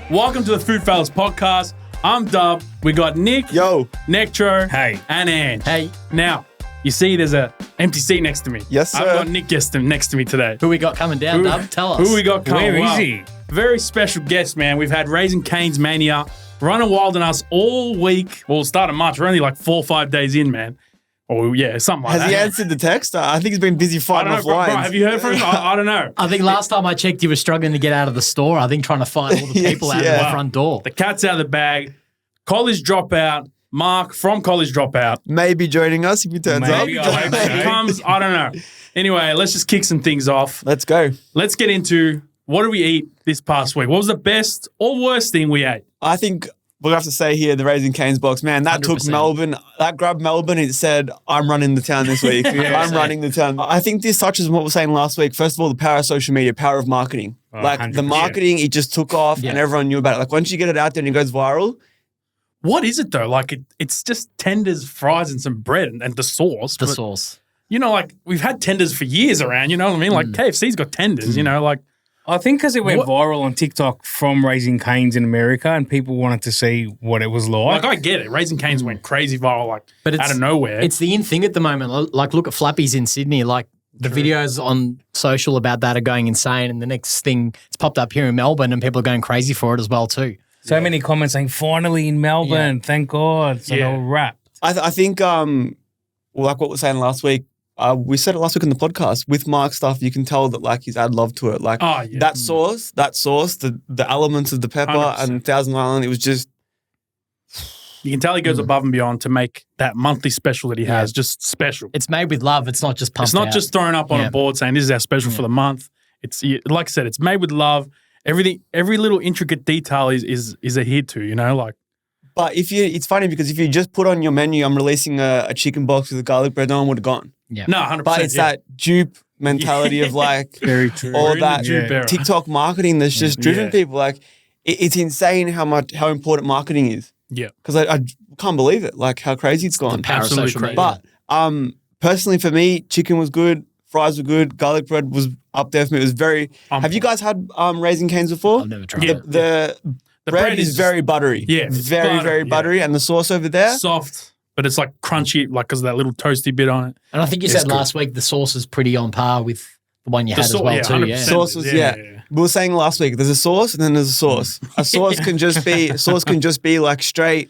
Welcome to the Foodfellas podcast. I'm Dub. We got Nick. Yo. Nectro. Hey. And Ange. Hey. Now, you see there's a empty seat next to me. Yes, sir. I've got Nick next to me today. Who we got coming down, Dub? Tell us. Who we got coming? Where is he? Very special guest, man. We've had Raising Caine's Mania running wild on us all week. Well, start of March. We're only like 4 or 5 days in, man. Or yeah, something like Has that. he answered the text? I think he's been busy I fighting don't know, off bro, lines. have you heard from him? I don't know. I think last time I checked, he was struggling to get out of the store. I think trying to find all the people out of the front door. The cat's out of the bag. College Dropout. Mark from College Dropout. Maybe joining us if he turns Maybe, up. I hope so. He comes, I don't know. Anyway, let's just kick some things off. Let's go. Let's get into what did we eat this past week? What was the best or worst thing we ate? I think we'll have to say here the Raising Caine's box, man, that took 100%. Melbourne. That grabbed Melbourne. It said, I'm running the town this week. I'm running the town. I think this touches on what we were saying last week. First of all, the power of social media, power of marketing. Oh, like the 100%. marketing, it just took off and everyone knew about it. Like once you get it out there and it goes viral. What is it though? Like it's just tenders, fries, and some bread and the sauce. The But, sauce. you know, like we've had tenders for years around, you know what I mean? Like KFC's got tenders, you know, like I think because it went What- viral on TikTok from Raising Cane's in America and people wanted to see what it was like. I get it. Raising Cane's went crazy viral, like But it's, out of nowhere. It's the in thing at the moment. Like, look at Flappy's in Sydney. Like, the videos on social about that are going insane. And the next thing, it's popped up here in Melbourne and people are going crazy for it as well too. So many comments saying, finally in Melbourne, thank God. So Yeah. they were wrapped. I think, well, like what we were saying last week, we said it last week in the podcast. With Mark's stuff, you can tell that like he's add love to it. Like Oh, yeah. that sauce, the elements of the pepper 100%. and Thousand Island, it was just you can tell he goes above and beyond to make that monthly special that he has just special. It's made with love. It's not just pumped It's not out. just thrown up on Yeah. a board saying this is our special for the month. It's like I said, it's made with love. Everything, every little intricate detail is adhered to. You know, like But it's funny because if you just put on your menu, I'm releasing a chicken box with a garlic bread, no one would have gone. Yeah. no, 100%. But it's that dupe mentality of like Very true. all We're in the that dupe era. TikTok marketing that's just driven Yeah. people. Like it's insane how important marketing is. Yeah, Because I can't believe it, like how crazy it's gone. Power of Absolutely social crazy. media. But personally for me, chicken was good, fries were good, garlic bread was up there for me. It was very. Have you guys had Raising Cane's before? I've never tried Yeah. it. The bread is very buttery. Yeah, it's very butter, very yeah. buttery, and the sauce over there. soft, but it's like crunchy, like because of that little toasty bit on it. And I think you said last week the sauce is pretty on par with the one you had as well too. 100%. Yeah. Sauce was We were saying last week, there's a sauce and then there's a sauce. A sauce can just be like straight,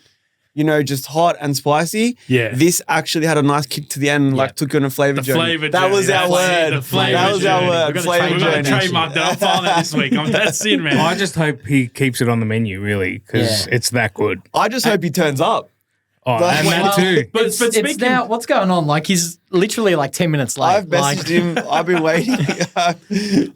just hot and spicy. Yeah. This actually had a nice kick to the end and like took you on a flavor The journey. flavor That journey. was our That's word. the flavor That was journey. our word. We've got to Flavor We're going to journey. trademark that. I'm filing that this week. That's it, man. I just hope he keeps it on the menu, really, because Yeah. it's that good. I just hope he turns up. Oh, Like, and that Well, too. But it's speaking, now, what's going on? Like, he's literally like 10 minutes late. I've messaged him. I've been waiting.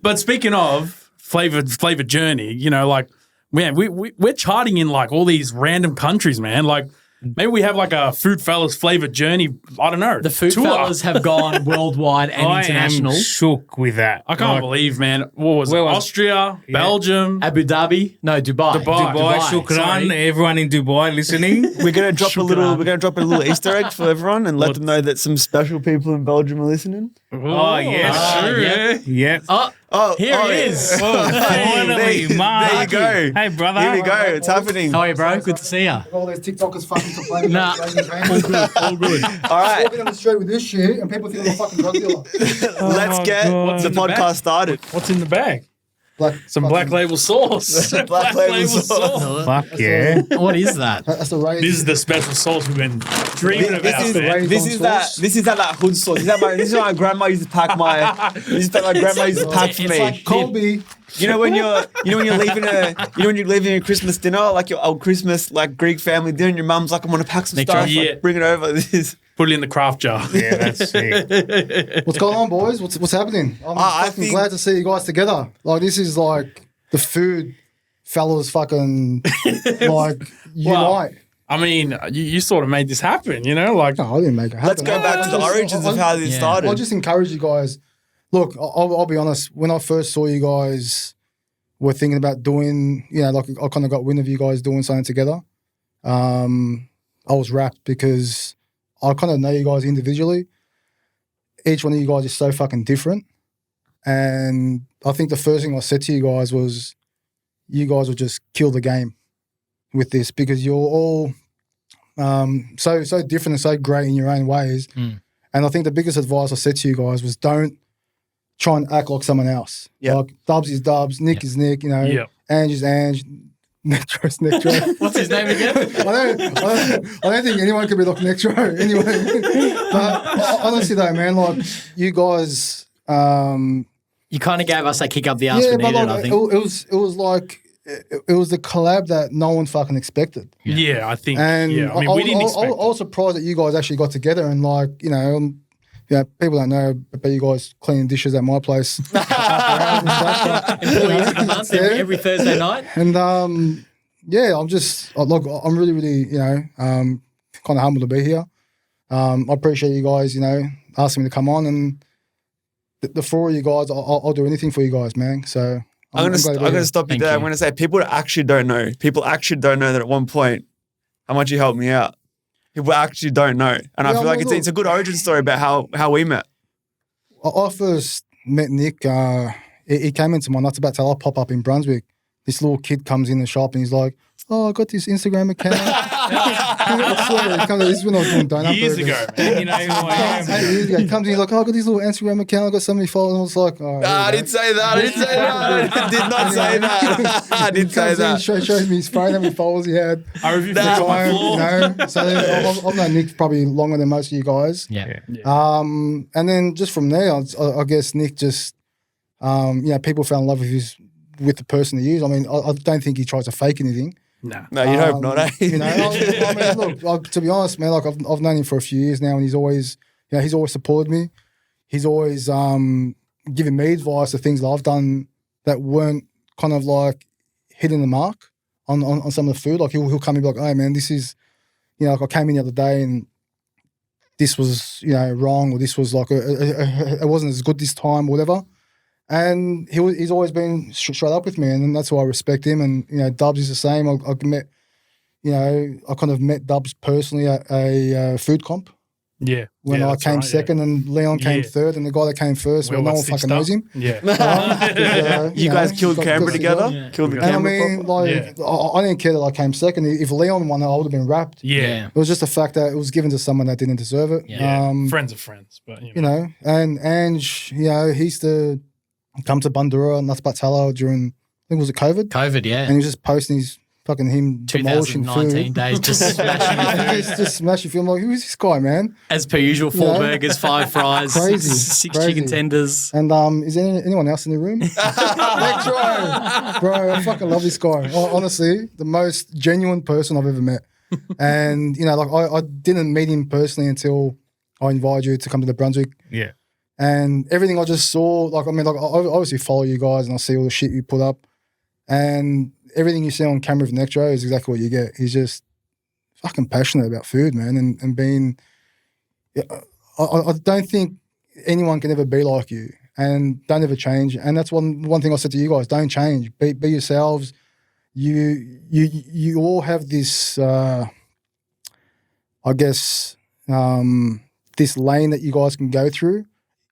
but speaking of flavor journey, like man, we're charting in like all these random countries, man. Like maybe we have like a Foodfellas flavor journey. I don't know. The Foodfellas have gone worldwide and I international. am shook with that. I can't Like, believe, man. What was it? Where was- Austria, Yeah. Belgium. Abu Dhabi? No, Dubai. Dubai, shukran, sorry. everyone in Dubai listening. We're gonna drop Shukran. a little Easter egg for everyone and let them know that some special people in Belgium are listening. Oh, yes. sure. yeah. Yeah. Oh, Here he is. Finally, Mark. there you go. Hey, brother. Here we go. It's happening. How are you, bro? Good to see you. All those TikTokers fucking complaining Nah. about Raising Caine. All good. All right. Walking down the street with this shit and people think I'm a fucking drug dealer. Let's get God. the podcast started. What's in the bag? Some fucking- black label sauce. Black label sauce. Fuck yeah. What is that? That's the raise. This is the special sauce we've been dreaming This about, is man. this is that hood sauce. This is what my grandma used to pack my. This is what my grandma used to pack for It's me. like Colby. You know when you're leaving a Christmas dinner, like your old Christmas like Greek family dinner, and your mum's like, I'm gonna pack some Nick stuff, Jones. Yeah. like, bring it over. This is. Put it in the craft jar. Yeah, that's sick. What's going on, boys? What's happening? I'm I fucking think- glad to see you guys together. Like this is like the food fellas fucking like unite. I mean, you sort of made this happen, like No, I didn't make it happen. Let's go back to the origins of how this Yeah. started. I'll just encourage you guys. Look, I'll be honest. When I first saw you guys were thinking about doing, like I kind of got wind of you guys doing something together. I was wrapped because I kind of know you guys individually. Each one of you guys is so fucking different. And I think the first thing I said to you guys was, you guys will just kill the game with this because you're all so different and so great in your own ways. And I think the biggest advice I said to you guys was don't try and act like someone else. Yeah. Like Dubs is Dubs, Nick is Nick, you know, Yeah. Ange is Ange, Nectro is Nectro. What's his name again? I don't think anyone could be like Nectro anyway. But honestly though, man, like you guys You kind of gave us that kick up the ass we but needed, like, I think. it was like it was the collab that no one fucking expected. Yeah, I think. And yeah, I mean, we didn't expect. I was surprised that you guys actually got together and like, you know, people don't know about you guys cleaning dishes at my place. Employees of the month every Thursday night. And I'm really, really, you know, kind of humbled to be here. I appreciate you guys, you know, asking me to come on, and the four of you guys, I'll do anything for you guys, man. So I'm gonna stop you Thank there. you. I'm gonna say people actually don't know. People actually don't know that at one point how much you helped me out. People actually don't know, and I Yeah, feel like look, it's a good origin story about how we met. I first met Nick. He came into my Nuts About Tell pop up in Brunswick. This little kid comes in the shop and he's like, "Oh, I got this Instagram account." I swear, he comes, this is when I was doing donut Years burgers. ago, man. You know who I am. 8 years ago. He comes in, he's like, "Oh, I got this little Instagram account. I got so many followers." And I was like, "Oh, I didn't say that. I didn't say that. I did not say that. I didn't say that. Shows me his phone, how many followers he had. I reviewed Nah. for my You floor. know, so I've known Nick probably longer than most of you guys. Yeah. And then just from there, I guess Nick just, people fell in love with the person he is. I mean, I don't think he tries to fake anything. Nah. No, you'd hope not, eh? You know, I mean, look, to be honest, man, like I've known him for a few years now, and he's always supported me. He's always given me advice of things that I've done that weren't kind of like hitting the mark on some of the food. Like he'll come and be like, "Hey, man, this is, you know, like I came in the other day and this was, you know, wrong, or this was like it wasn't as good this time, or whatever." And he's always been straight up with me, and that's why I respect him. And you know, Dubs is the same. I kind of met Dubs personally at a food comp Yeah. when Yeah, I that's came right, second, and Leon came Yeah. third, and the guy that came first, We well, all no got one stitched fucking knows up. him. Yeah. You guys killed Canberra together? Yeah. Killed the And I Canberra mean, proper? like, I didn't care that I came second. If Leon won, I would have been wrapped. Yeah. It was just the fact that it was given to someone that didn't deserve it. Yeah. Friends are friends, but You know, and Ange, you know, he used to come to Bundura, Nuts But Tallow during, I think it was it COVID? COVID, yeah. And he was just posting his fucking him demolishing 2019 food. days, just smashing food. just smashing food. I'm like, who is this guy, man? As per usual, 4 Yeah. burgers, 5 fries, Crazy, 6 crazy. chicken tenders. And is there anyone else in the room? Bro, I fucking love this guy. Honestly, the most genuine person I've ever met. And, you know, like I didn't meet him personally until I invited you to come to the Brunswick. Yeah. And everything I just saw, like, I mean, like, I obviously follow you guys and I see all the shit you put up. And everything you see on camera with Nectro is exactly what you get. He's just fucking passionate about food, man. And being, I don't think anyone can ever be like you, and don't ever change. And that's one thing I said to you guys: don't change. Be yourselves. You all have this, I guess, this lane that you guys can go through,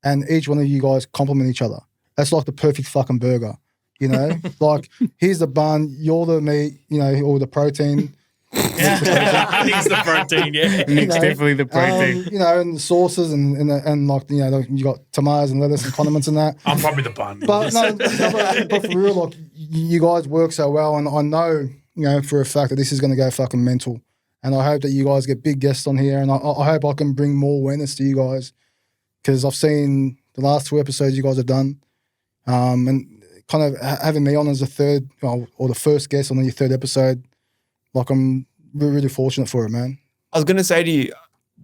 and each one of you guys complement each other. That's like the perfect fucking burger, you know. Like, here's the bun, you're the meat, you know, or the protein. I think it's the protein, yeah. Nick's definitely the protein. You know, and the sauces and like, you know, you got tomatoes and lettuce and condiments and that. I'm probably the bun. But no, but for real, like, you guys work so well, and I know, you know, for a fact that this is going to go fucking mental. And I hope that you guys get big guests on here, and I hope I can bring more awareness to you guys, because I've seen the last 2 episodes you guys have done, and kind of having me on as a third or the first guest on your 3rd episode. Like, I'm really, really fortunate for it, man. I was going to say to you,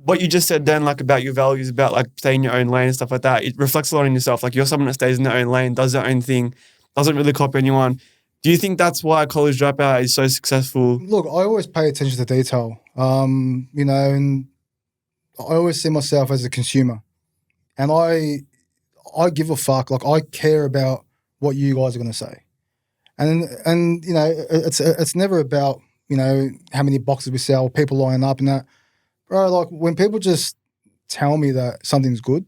what you just said then, like about your values, about like staying in your own lane and stuff like that, it reflects a lot on yourself. Like, you're someone that stays in their own lane, does their own thing, doesn't really copy anyone. Do you think that's why College Dropout is so successful? Look, I always pay attention to detail, you know, and I always see myself as a consumer, and I give a fuck. Like, I care about what you guys are going to say, and you know, it's never about, you know, how many boxes we sell, people lining up and that. Bro, like, when people just tell me that something's good,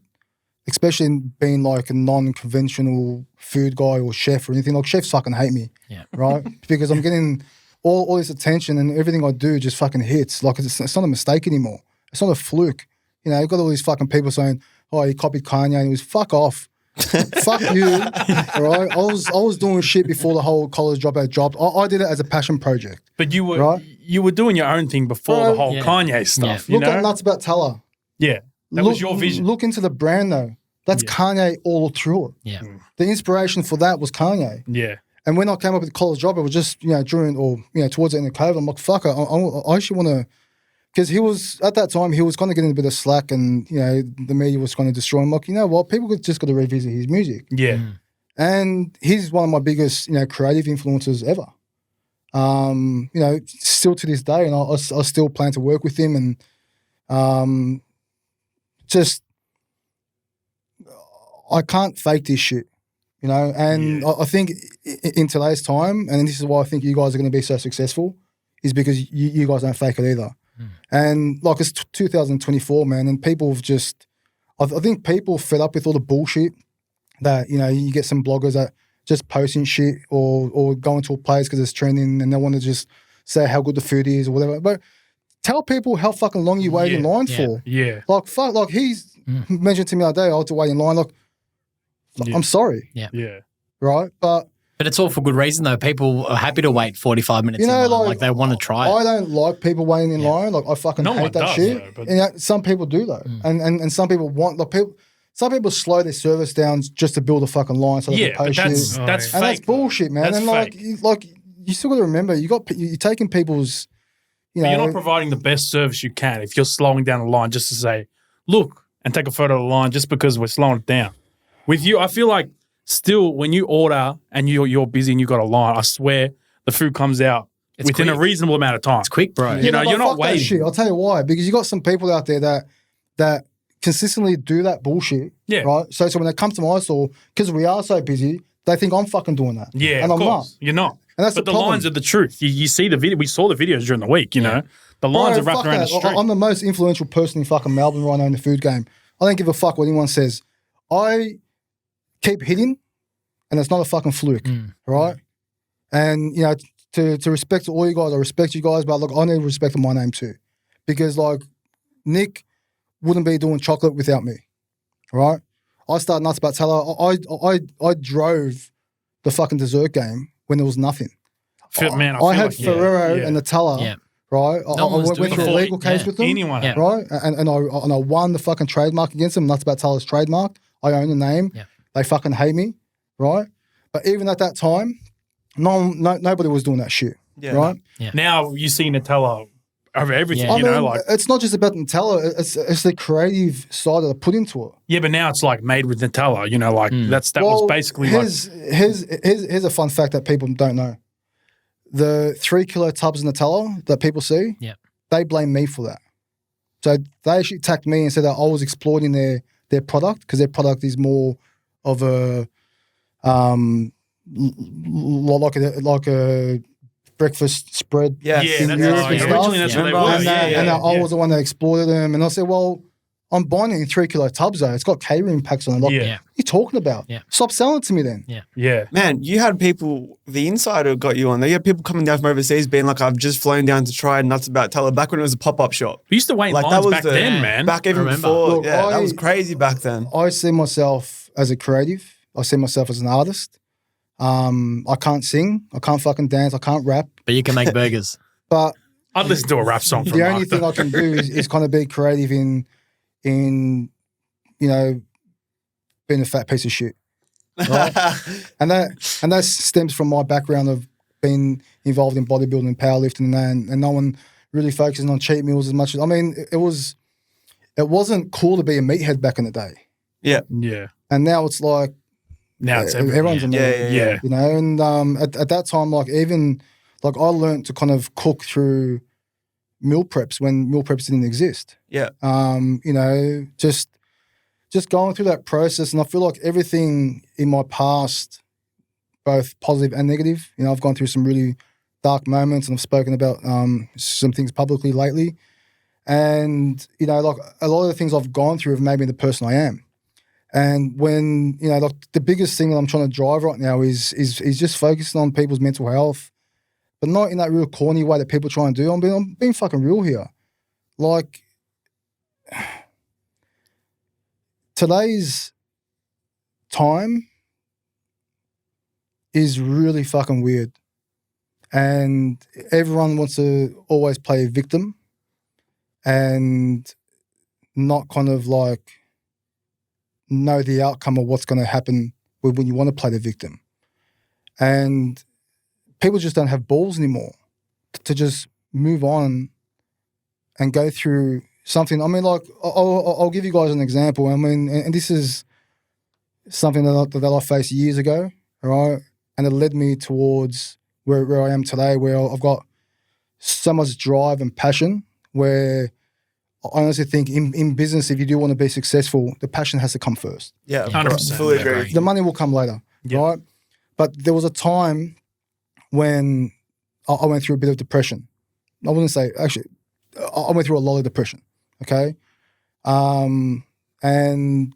especially in being like a non-conventional food guy or chef or anything. Like chefs fucking hate me, right? Because I'm getting all this attention and everything I do just fucking hits. Like it's not a mistake anymore. It's not a fluke. You know, you've got all these fucking people saying, "Oh, he copied Kanye," and he was fuck off. Fuck you, right? I was doing shit before the whole college dropout dropped. I did it as a passion project. But you were Right? you were doing your own thing before the whole Kanye stuff. You Look know, at Nuts About Teller. yeah, that was your vision. Look into the brand though. That's Kanye all through it. Yeah. The inspiration for that was Kanye. Yeah, And when I came up with college dropout, it was just during or towards the end of COVID. I'm like, fuck, I actually want to. Because he was, at that time, he was kind of getting a bit of slack and, the media was kind of destroying him. Like, you know what? People just got to revisit his music. yeah. And he's one of my biggest, creative influences ever. Still to this day. And I still plan to work with him. And I can't fake this shit, And I think in today's time, and this is why I think you guys are going to be so successful, is because you guys don't fake it either. And like it's 2024, man, and people have just, I think people fed up with all the bullshit that, you get some bloggers that just posting shit or going to a place because it's trending and they want to just say how good the food is or whatever. But tell people how fucking long you wait in line for. Yeah. Like, fuck, like he's mentioned to me the other day, I had to wait in line. Like, I'm sorry. Yeah. Right? But it's all for good reason, though. People are happy to wait 45 minutes in line. Like they want to try it. I don't like people waiting in line. Like, I fucking hate that shit. Though, and some people do, though. And some people want, like, some people slow their service down just to build a fucking line so they can post shit. That's fake. And that's bullshit, man. That's and fake. You still got to remember, you're taking people's, But you're not providing the best service you can if you're slowing down the line just to say, look, and take a photo of the line just because we're slowing it down. With you, I feel like still when you order and you're busy and you got a line, I swear the food comes out within a reasonable amount of time. It's quick, bro. You're not waiting. That shit. I'll tell you why. Because you got some people out there that consistently do that bullshit. Yeah. Right. So when they come to my store, because we are so busy, they think I'm fucking doing that. Yeah. And of I'm course. not. You're not. And that's but the problem. lines are the truth. You see the video. We saw the videos during the week. You know, the lines are wrapped around the street. I'm the most influential person in fucking Melbourne right now in the food game. I don't give a fuck what anyone says. I keep hitting, and it's not a fucking fluke, right? And to respect all you guys, I respect you guys, but look, I need respect for my name too, because like Nick wouldn't be doing chocolate without me, right? I started Nuts About Teller. I drove the fucking dessert game when there was nothing. I had Ferrero and Nutella. Yeah. Right, I went through a legal case with them. Anyone, right, and I won the fucking trademark against them. Nuts About Teller's trademark. I own the name. Yeah. They fucking hate me, right? But even at that time, nobody was doing that shit, right? Yeah. Now you see Nutella over everything. Yeah. You know, like it's not just about Nutella. It's the creative side that I put into it. yeah, but now it's like made with Nutella. You know, like that was basically here's a fun fact that people don't know. The 3 kilo tubs of Nutella that people see, they blame me for that. So they actually attacked me and said that I was exploiting their product because their product is more of a like a breakfast spread. yeah, that's right. Originally that's what they were. And I was the one that exploited them. And I said, well, I'm buying it in 3 kilo tubs though. It's got catering packs on it. Like, what are you talking about? Yeah. Stop selling it to me then. Yeah. Man, you had people, the insider got you on there. You had people coming down from overseas being like, I've just flown down to try Nuts About Teller back when it was a pop-up shop. We used to wait in Like, lines that was back then, man. Back even remember. before. Look, that was crazy back then. I see myself as a creative. I see myself as an artist. I can't sing. I can't fucking dance. I can't rap. But you can make burgers. But I'd listen to a rap song from the only thing I can do is kind of be creative in being a fat piece of shit. Right? and that stems from my background of being involved in bodybuilding and powerlifting and no one really focuses on cheat meals as much as it wasn't cool to be a meathead back in the day. Yeah. And now it's like now it's everyone's a meathead. Yeah. And at that time, like even like I learned to kind of cook through meal preps when meal preps didn't exist. Yeah. Just going through that process, and I feel like everything in my past, both positive and negative, I've gone through some really dark moments, and I've spoken about some things publicly lately, and like a lot of the things I've gone through have made me the person I am, And when, you know, like the biggest thing that I'm trying to drive right now is just focusing on people's mental health, but not in that real corny way that people try and do. I'm being fucking real here. Like, today's time is really fucking weird. And everyone wants to always play a victim and not kind of like know the outcome of what's going to happen when you want to play the victim. And people just don't have balls anymore to just move on and go through something. I mean, like, I'll give you guys an example. I mean, and this is something that I faced years ago, right? And it led me towards where I am today, where I've got so much drive and passion, where I honestly think in business, if you do want to be successful, the passion has to come first. Yeah, 100%. fully agree. The money will come later, right? But there was a time when I went through a bit of depression. I wouldn't say, actually, I went through a lot of depression, okay? And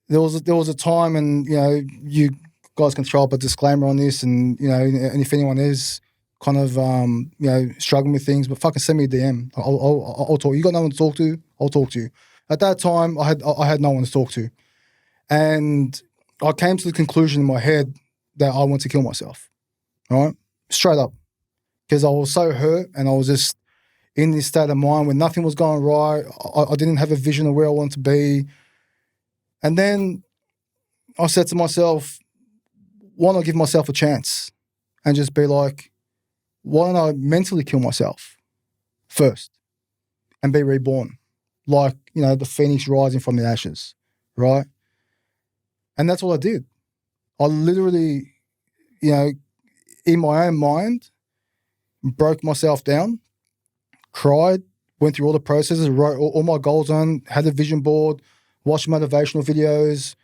there was a time, and, you know, you guys can throw up a disclaimer on this, and, you know, and if anyone is kind of, you know, struggling with things, but fucking send me a DM. I'll talk. You got no one to talk to? I'll talk to you. At that time, I had no one to talk to. And I came to the conclusion in my head that I want to kill myself, all right? Straight up. Because I was so hurt, and I was just in this state of mind where nothing was going right. I didn't have a vision of where I wanted to be. And then I said to myself, why not give myself a chance and just be like, why don't I mentally kill myself first and be reborn? Like, you know, the phoenix rising from the ashes, right? And that's what I did. I literally, you know, in my own mind, broke myself down, cried, went through all the processes, wrote all my goals on, had a vision board, watched motivational videos.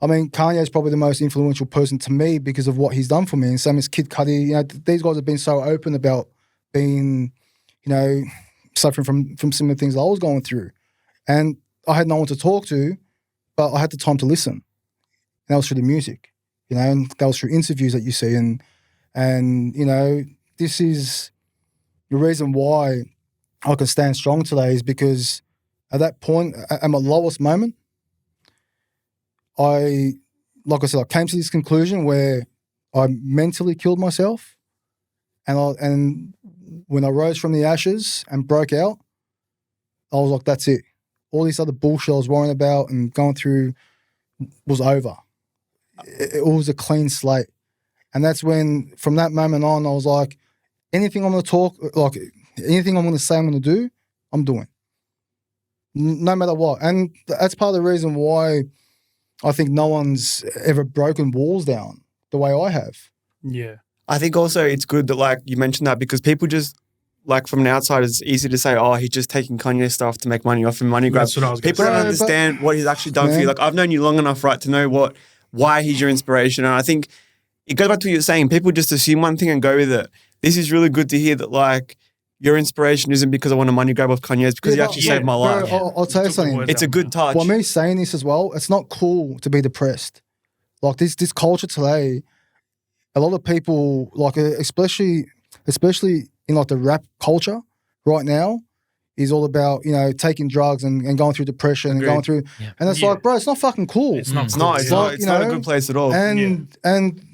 I mean, Kanye is probably the most influential person to me because of what he's done for me. And same as Kid Cudi. You know, these guys have been so open about being, you know, suffering from similar things I was going through. And I had no one to talk to, but I had the time to listen. And that was through the music, you know, and that was through interviews that you see. And you know, this is the reason why I can stand strong today, is because at that point, at my lowest moment, like I said, I came to this conclusion where I mentally killed myself, and when I rose from the ashes and broke out, I was like, that's it. All this other bullshit I was worrying about and going through was over. It was a clean slate. And that's when, from that moment on, I was like, anything I'm going to talk, like anything I'm going to say I'm going to do, I'm doing. No matter what. And that's part of the reason why I think no one's ever broken walls down the way I have. Yeah. I think also it's good that, like, you mentioned that, because people just, like, from an outside, it's easy to say, oh, he's just taking Kanye stuff to make money off him, money grab. That's what I was gonna People say. don't understand what he's actually done for you. Like, I've known you long enough, right, to know why he's your inspiration. And I think it goes back to what you're saying. People just assume one thing and go with it. This is really good to hear that, like, your inspiration isn't because I want a money grab off Kanye, it's because he actually saved my life. I'll tell you something. It's a good touch. Well, me saying this as well, it's not cool to be depressed. Like, this culture today, a lot of people, like, especially in, like, the rap culture right now, is all about, you know, taking drugs and going through depression and going through, and it's like, bro, it's not fucking cool. It's not. It's not. It's like, not a good place at all. And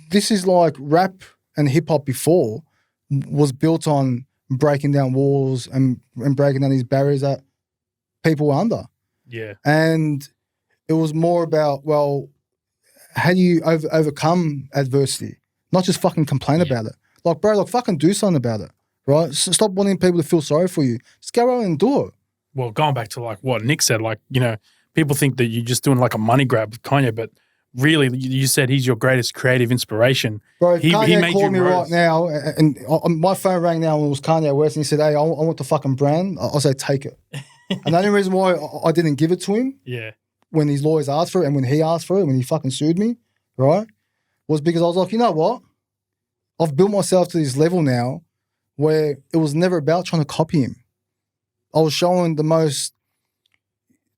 this is like rap and hip hop before was built on breaking down walls and breaking down these barriers that people were under. Yeah. And it was more about, well, how do you overcome adversity? Not just fucking complain about it. Like, bro, like, fucking do something about it, right? Stop wanting people to feel sorry for you. Just go out and do it. Well, going back to, like, what Nick said, like, you know, people think that you're just doing, like, a money grab with Kanye, but really, you said he's your greatest creative inspiration. Bro, if Kanye made called you me right now, and my phone rang now and it was Kanye West, and he said, hey, I want the fucking brand, I'll say, take it. And the only reason why I didn't give it to him, when his lawyers asked for it and when he asked for it, when he fucking sued me, right, was because I was like, you know what? I've built myself to this level now where it was never about trying to copy him. I was showing the most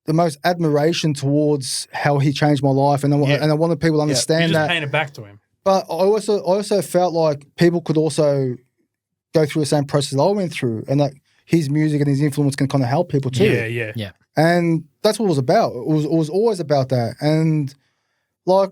the most admiration towards how he changed my life, and I wanted people to You understand just that. paint it back to him. But I also felt like people could also go through the same process I went through, and that his music and his influence can kind of help people too. Yeah. And that's what it was about. It was always about that. And like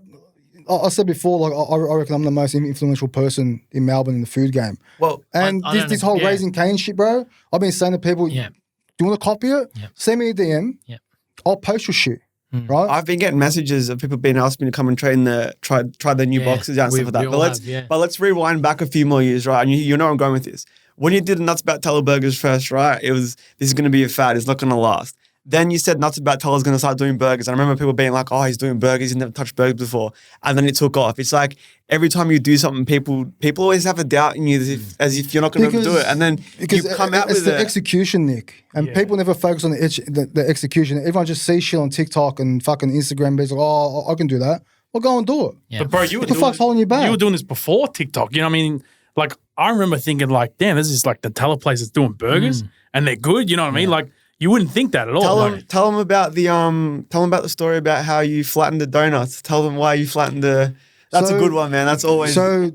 I said before, like I reckon I'm the most influential person in Melbourne in the food game. Well, And I don't this know. whole Yeah. Raising Caine shit, bro, I've been saying to people, Yeah. do you want to copy it? Yeah. Send me a DM. Yeah. I'll post your shit. Right? I've been getting messages of people being asking me to come and try the new Yeah, boxes out and we- stuff like we that. all But have, let's rewind back a few more years, right? And you know where I'm going with this. When you did Nuts About Teller Burgers first, right? It was, this is going to be a fad. It's not going to last. Then you said Nuts About Teller's going to start doing burgers. And I remember people being like, oh, he's doing burgers. He's never touched burgers before. And then it took off. It's like every time you do something, people always have a doubt in you as if you're not going to do it. And then you come out it's with the it. execution, Nick. And people never focus on the execution. Everyone just sees shit on TikTok and fucking Instagram. It's like, oh, I can do that. Well, go and do it. Yeah. But bro, you were What the fuck's holding you back? You were doing this before TikTok. You know what I mean? Like I remember thinking like, damn, this is like the teller place that's doing burgers and they're good. You know what I mean? Like you wouldn't think that at all. Tell them about the story about how you flattened the donuts. Tell them why you flattened the. That's a good one, man. That's always. So,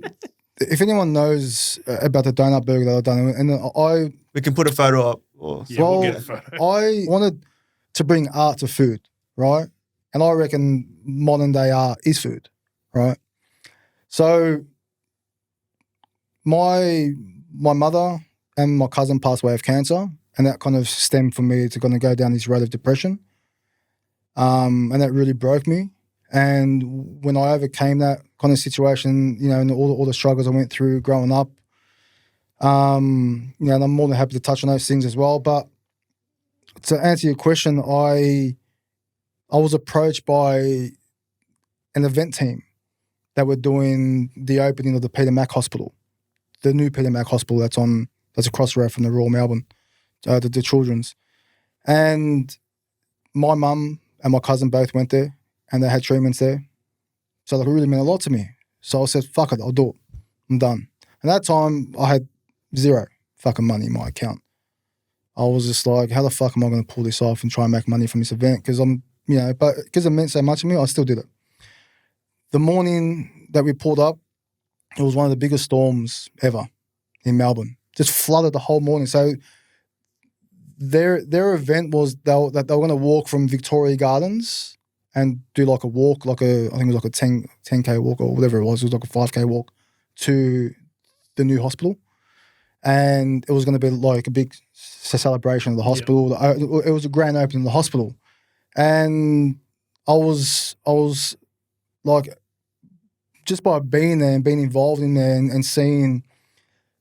if anyone knows about the donut burger that I've done, and we can put a photo up. Yeah, we'll get a photo. I wanted to bring art to food, right? And I reckon modern day art is food, right? So, my mother and my cousin passed away of cancer, and that kind of stemmed for me to kind of go down this road of depression. And that really broke me. And when I overcame that kind of situation, you know, and all the struggles I went through growing up, you know, and I'm more than happy to touch on those things as well. But to answer your question, I was approached by an event team that were doing the opening of the Peter Mac Hospital, the new Peter Mac Hospital that's across the road from the Royal Melbourne, the children's. And my mum and my cousin both went there and they had treatments there. So like, it really meant a lot to me. So I said, fuck it, I'll do it. I'm done. And at that time, I had zero fucking money in my account. I was just like, how the fuck am I going to pull this off and try and make money from this event? Because because it meant so much to me, I still did it. The morning that we pulled up, it was one of the biggest storms ever in Melbourne. Just flooded the whole morning. So their event was they were going to walk from Victoria Gardens and do like a walk, I think it was like a 10K walk or whatever it was. It was like a 5K walk to the new hospital. And it was going to be like a big celebration of the hospital. Yeah. It was a grand opening of the hospital. And I was like, just by being there and being involved in there and seeing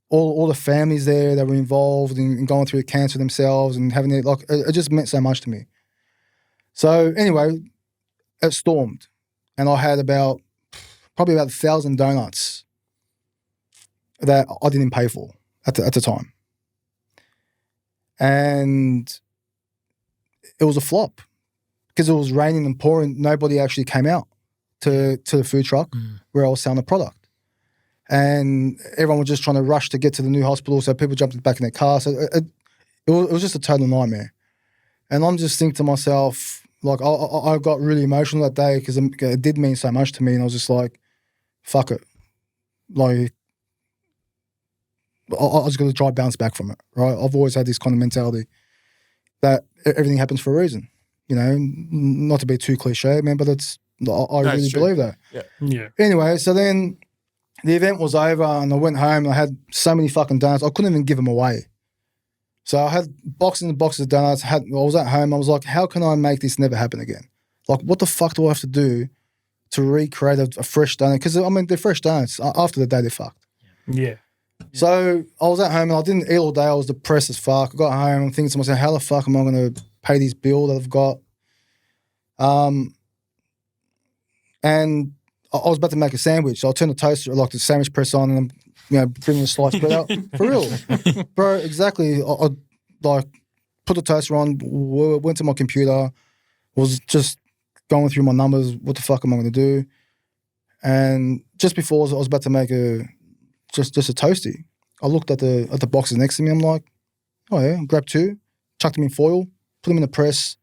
all the families there that were involved in going through cancer themselves and having it, like, it just meant so much to me. So anyway, it stormed and I had probably about 1,000 donuts that I didn't pay for at the time. And it was a flop because it was raining and pouring. Nobody actually came out to the food truck where I was selling the product. And everyone was just trying to rush to get to the new hospital, so people jumped back in their car. So it was just a total nightmare. And I'm just thinking to myself, like, I got really emotional that day because it did mean so much to me. And I was just like, fuck it. Like, I was going to try to bounce back from it, right? I've always had this kind of mentality that everything happens for a reason. You know, not to be too cliche, man, but I really believe that. Yeah. Anyway, so then the event was over and I went home and I had so many fucking donuts. I couldn't even give them away. So I had boxes and boxes of donuts. I was at home. I was like, how can I make this never happen again? Like, what the fuck do I have to do to recreate a fresh donut? Because, I mean, they're fresh donuts. After the day, they're fucked. Yeah. So I was at home and I didn't eat all day. I was depressed as fuck. I got home and thinking to myself, how the fuck am I going to pay this bill that I've got? And I was about to make a sandwich. So I turned the toaster, like the sandwich press on, and I'm, bringing the sliced bread out. For real. Bro, exactly. I like put the toaster on, went to my computer, was just going through my numbers. What the fuck am I going to do? And just before I was about to make just a toasty, I looked at the boxes next to me. I'm like, oh yeah, grabbed two, chucked them in foil, put them in the press,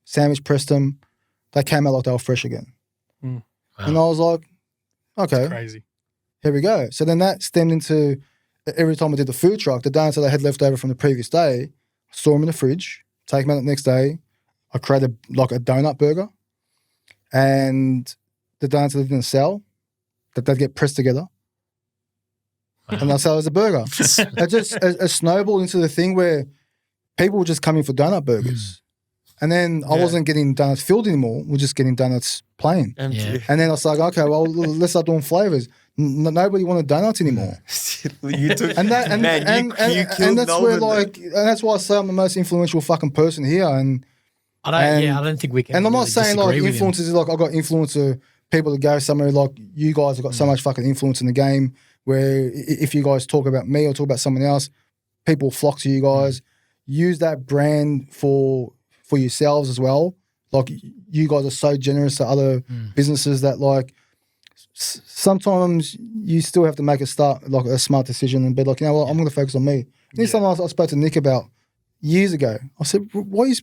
sandwich pressed them. They came out like they were fresh again. Mm. And I was like, okay, Crazy. here we go. So then that stemmed into every time I did the food truck, the donuts that I had left over from the previous day, store them in the fridge, take them out the next day. I created like a donut burger, and the donuts that I didn't sell, that they'd get pressed together, and I'll sell it as a burger. It just it snowballed into the thing where people were just coming for donut burgers, and then I wasn't getting donuts filled anymore. We're just getting donuts plain. Empty. And then I was like, okay, well, let's start doing flavors. Nobody wanted donuts anymore. You took, And that and man, you and killed that's where Melbourne. and that's why I say I'm the most influential fucking person here. And I don't think we can. I'm not really saying like disagree with him. influencers is like I've got influencer people to go somewhere like you guys have got so much fucking influence in the game where if you guys talk about me or talk about someone else, people flock to you guys. Use that brand for yourselves as well. Like you guys are so generous to other businesses that like sometimes you still have to make a smart decision and be like, you know what, I'm going to focus on me. This is something I spoke to Nick about years ago. I said, why are you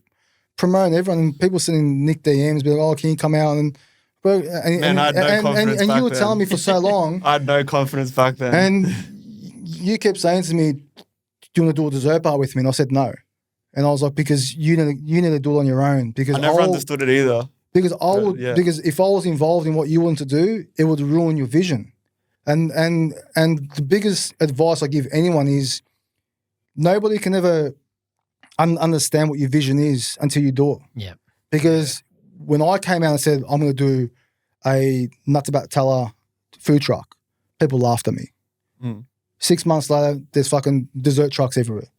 promoting everyone? And people sending Nick DMs, be like, oh, can you come out? And I had no confidence and you were telling me for so long. I had no confidence back then. And you kept saying to me, do you want to do a dessert bar with me? And I said no. And I was like, because you need to do it on your own. Because I never understood it either. Because because if I was involved in what you wanted to do, it would ruin your vision. And the biggest advice I give anyone is nobody can ever understand what your vision is until you do it. Yeah. Because when I came out and said I'm going to do a nuts about teller food truck, people laughed at me. 6 months later, there's fucking dessert trucks everywhere.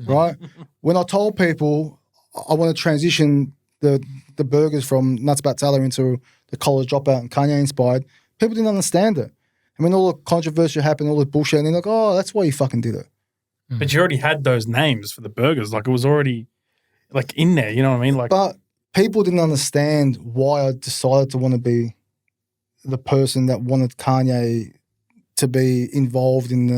Right? When I told people I want to transition the burgers from Nuts About Teller into the College Dropout and Kanye inspired, people didn't understand it. And when all the controversy happened, all the bullshit, and they're like, oh, that's why you fucking did it. But you already had those names for the burgers. Like it was already like in there, you know what I mean? Like, but people didn't understand why I decided to want to be the person that wanted Kanye to be involved in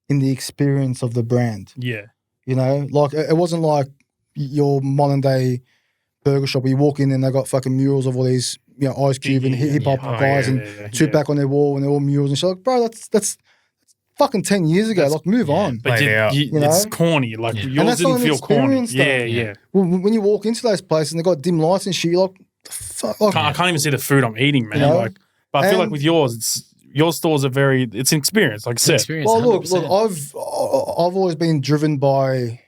the experience of the brand. yeah. You know, like it wasn't like your modern day burger shop where you walk in and they got fucking murals of all these, you know, Ice Cube and hip hop guys and Tupac on their wall and they're all murals and shit. Like, bro, that's fucking 10 years ago. Like, move on. But you know? it's corny. Like yours And that's didn't not an feel corny. experience, though. Yeah. When you walk into those places and they got dim lights and shit, you're like, the fuck. Like, I can't even see the food I'm eating, man. You know? Like, but I feel like with yours, your stores are it's an experience, like I said. Experience, well, look, 100%. I've always been driven by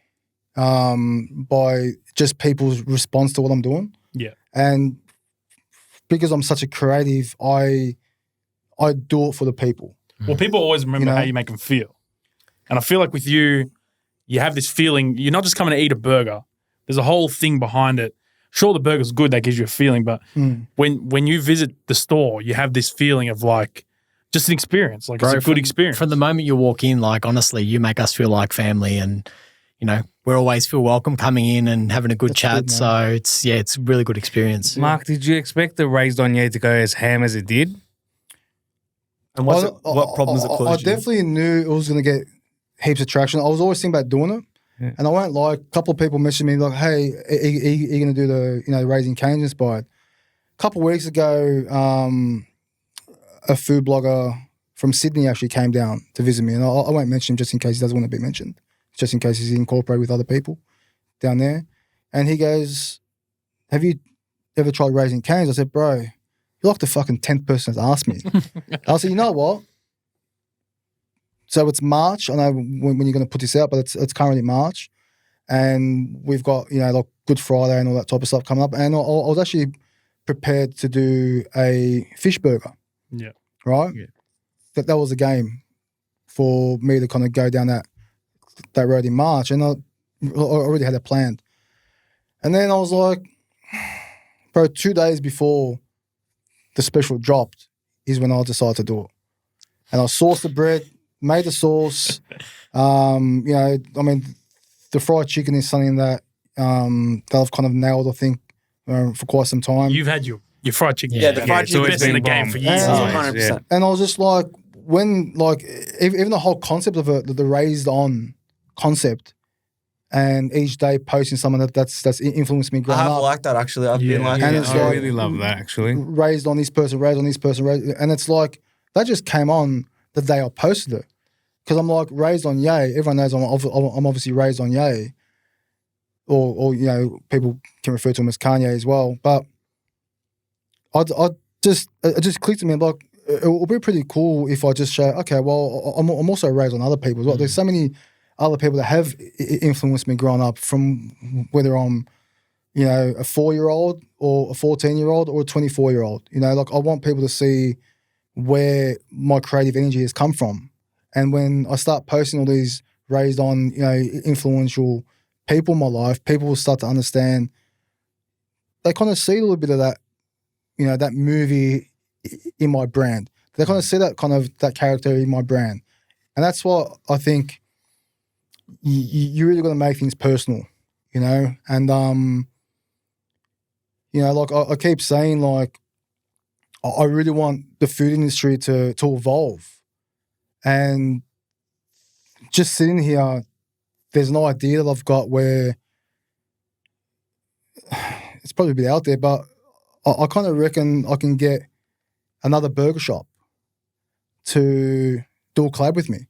just people's response to what I'm doing. Yeah. And because I'm such a creative, I do it for the people. Well, people always remember how you make them feel. And I feel like with you have this feeling, you're not just coming to eat a burger. There's a whole thing behind it. Sure, the burger's good, that gives you a feeling, but when you visit the store, you have this feeling of like, just an experience. Like, it's a good experience. From the moment you walk in, like, honestly, you make us feel like family and, you know, we always feel welcome coming in and having a good chat. good, So it's a really good experience. Mark, did you expect the Raised on You to go as ham as it did? And what problems it caused I you? definitely knew it was going to get heaps of traction. I was always thinking about doing it. Yeah. And I won't lie, a couple of people messaged me like, hey, are you going to do the Raising Caine inspired? A couple of weeks ago, a food blogger from Sydney actually came down to visit me. And I won't mention him just in case he doesn't want to be mentioned, just in case he's incorporated with other people down there. And he goes, have you ever tried Raising Caines? I said, bro, you're like the fucking 10th person that's asked me. I said, you know what? So it's March. I know when you're going to put this out, but it's currently March. And we've got, like Good Friday and all that type of stuff coming up. And I was actually prepared to do a fish burger. Yeah. Right? Yeah. That was a game for me to kind of go down that road in March. And I already had it planned. And then I was like, bro, 2 days before the special dropped is when I decided to do it. And I sourced the bread, made the sauce. The fried chicken is something that I've kind of nailed, I think, for quite some time. You've had your fried chicken. Yeah, the fried it's the chicken's best in the been game bomb. for years. Yeah. 100%. And I was just like, even the whole concept of the raised on concept, and each day posting someone that's influenced me I growing have up. liked that actually. I've been like, And Yeah, it's I like- really love that actually. Raised on this person, and it's like that just came on the day I posted it because I'm like raised on Ye. Everyone knows I'm obviously raised on Ye, or you know people can refer to him as Kanye as well. But it just clicked to me like it would be pretty cool if I just show okay, well I'm also raised on other people as well. There's so many other people that have influenced me growing up, from whether I'm you know, a 4-year-old or a 14-year-old or a 24-year-old. You know, like I want people to see where my creative energy has come from. And when I start posting all these raised on, you know, influential people in my life, people will start to understand. They kind of see a little bit of that, you know, that movie in my brand. They kind of see that character in my brand. And that's what I think you really got to make things personal, you know? And, you know, like I keep saying, like, I really want the food industry to evolve. And just sitting here, there's an idea that I've got where it's probably a bit out there, but I kind of reckon I can get another burger shop to do a collab with me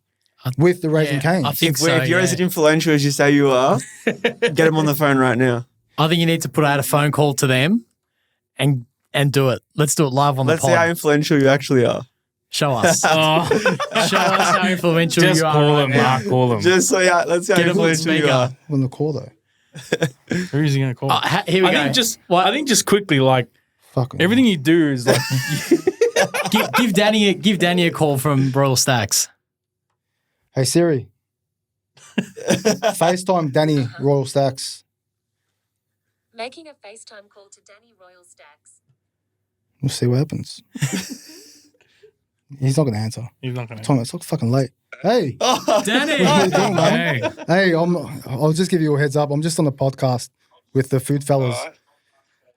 with the Raising Caine. I think if you're as influential as you say you are, get him on the phone right now. I think you need to put out a phone call to them and do it. Let's do it live on Let's the see how pod. influential you actually are. Show us. Show us how influential Just you are. call right them, now. Mark. Call them. Just so yeah, let's see how Get him on influential you speaker. are. On the call though. Who's he going to call? Here we I go. think just quickly, like Fucking everything you do is like give Danny a call from Royal Stacks. Hey Siri. FaceTime Danny Royal Stacks. Making a FaceTime call to Danny Royal Stacks. We'll see what happens. He's not gonna answer. he's not going to. Tom, it's like fucking late. Hey, Danny! how you doing, man? Hey, Hey, I'll just give you a heads up. I'm just on the podcast with the Foodfellas.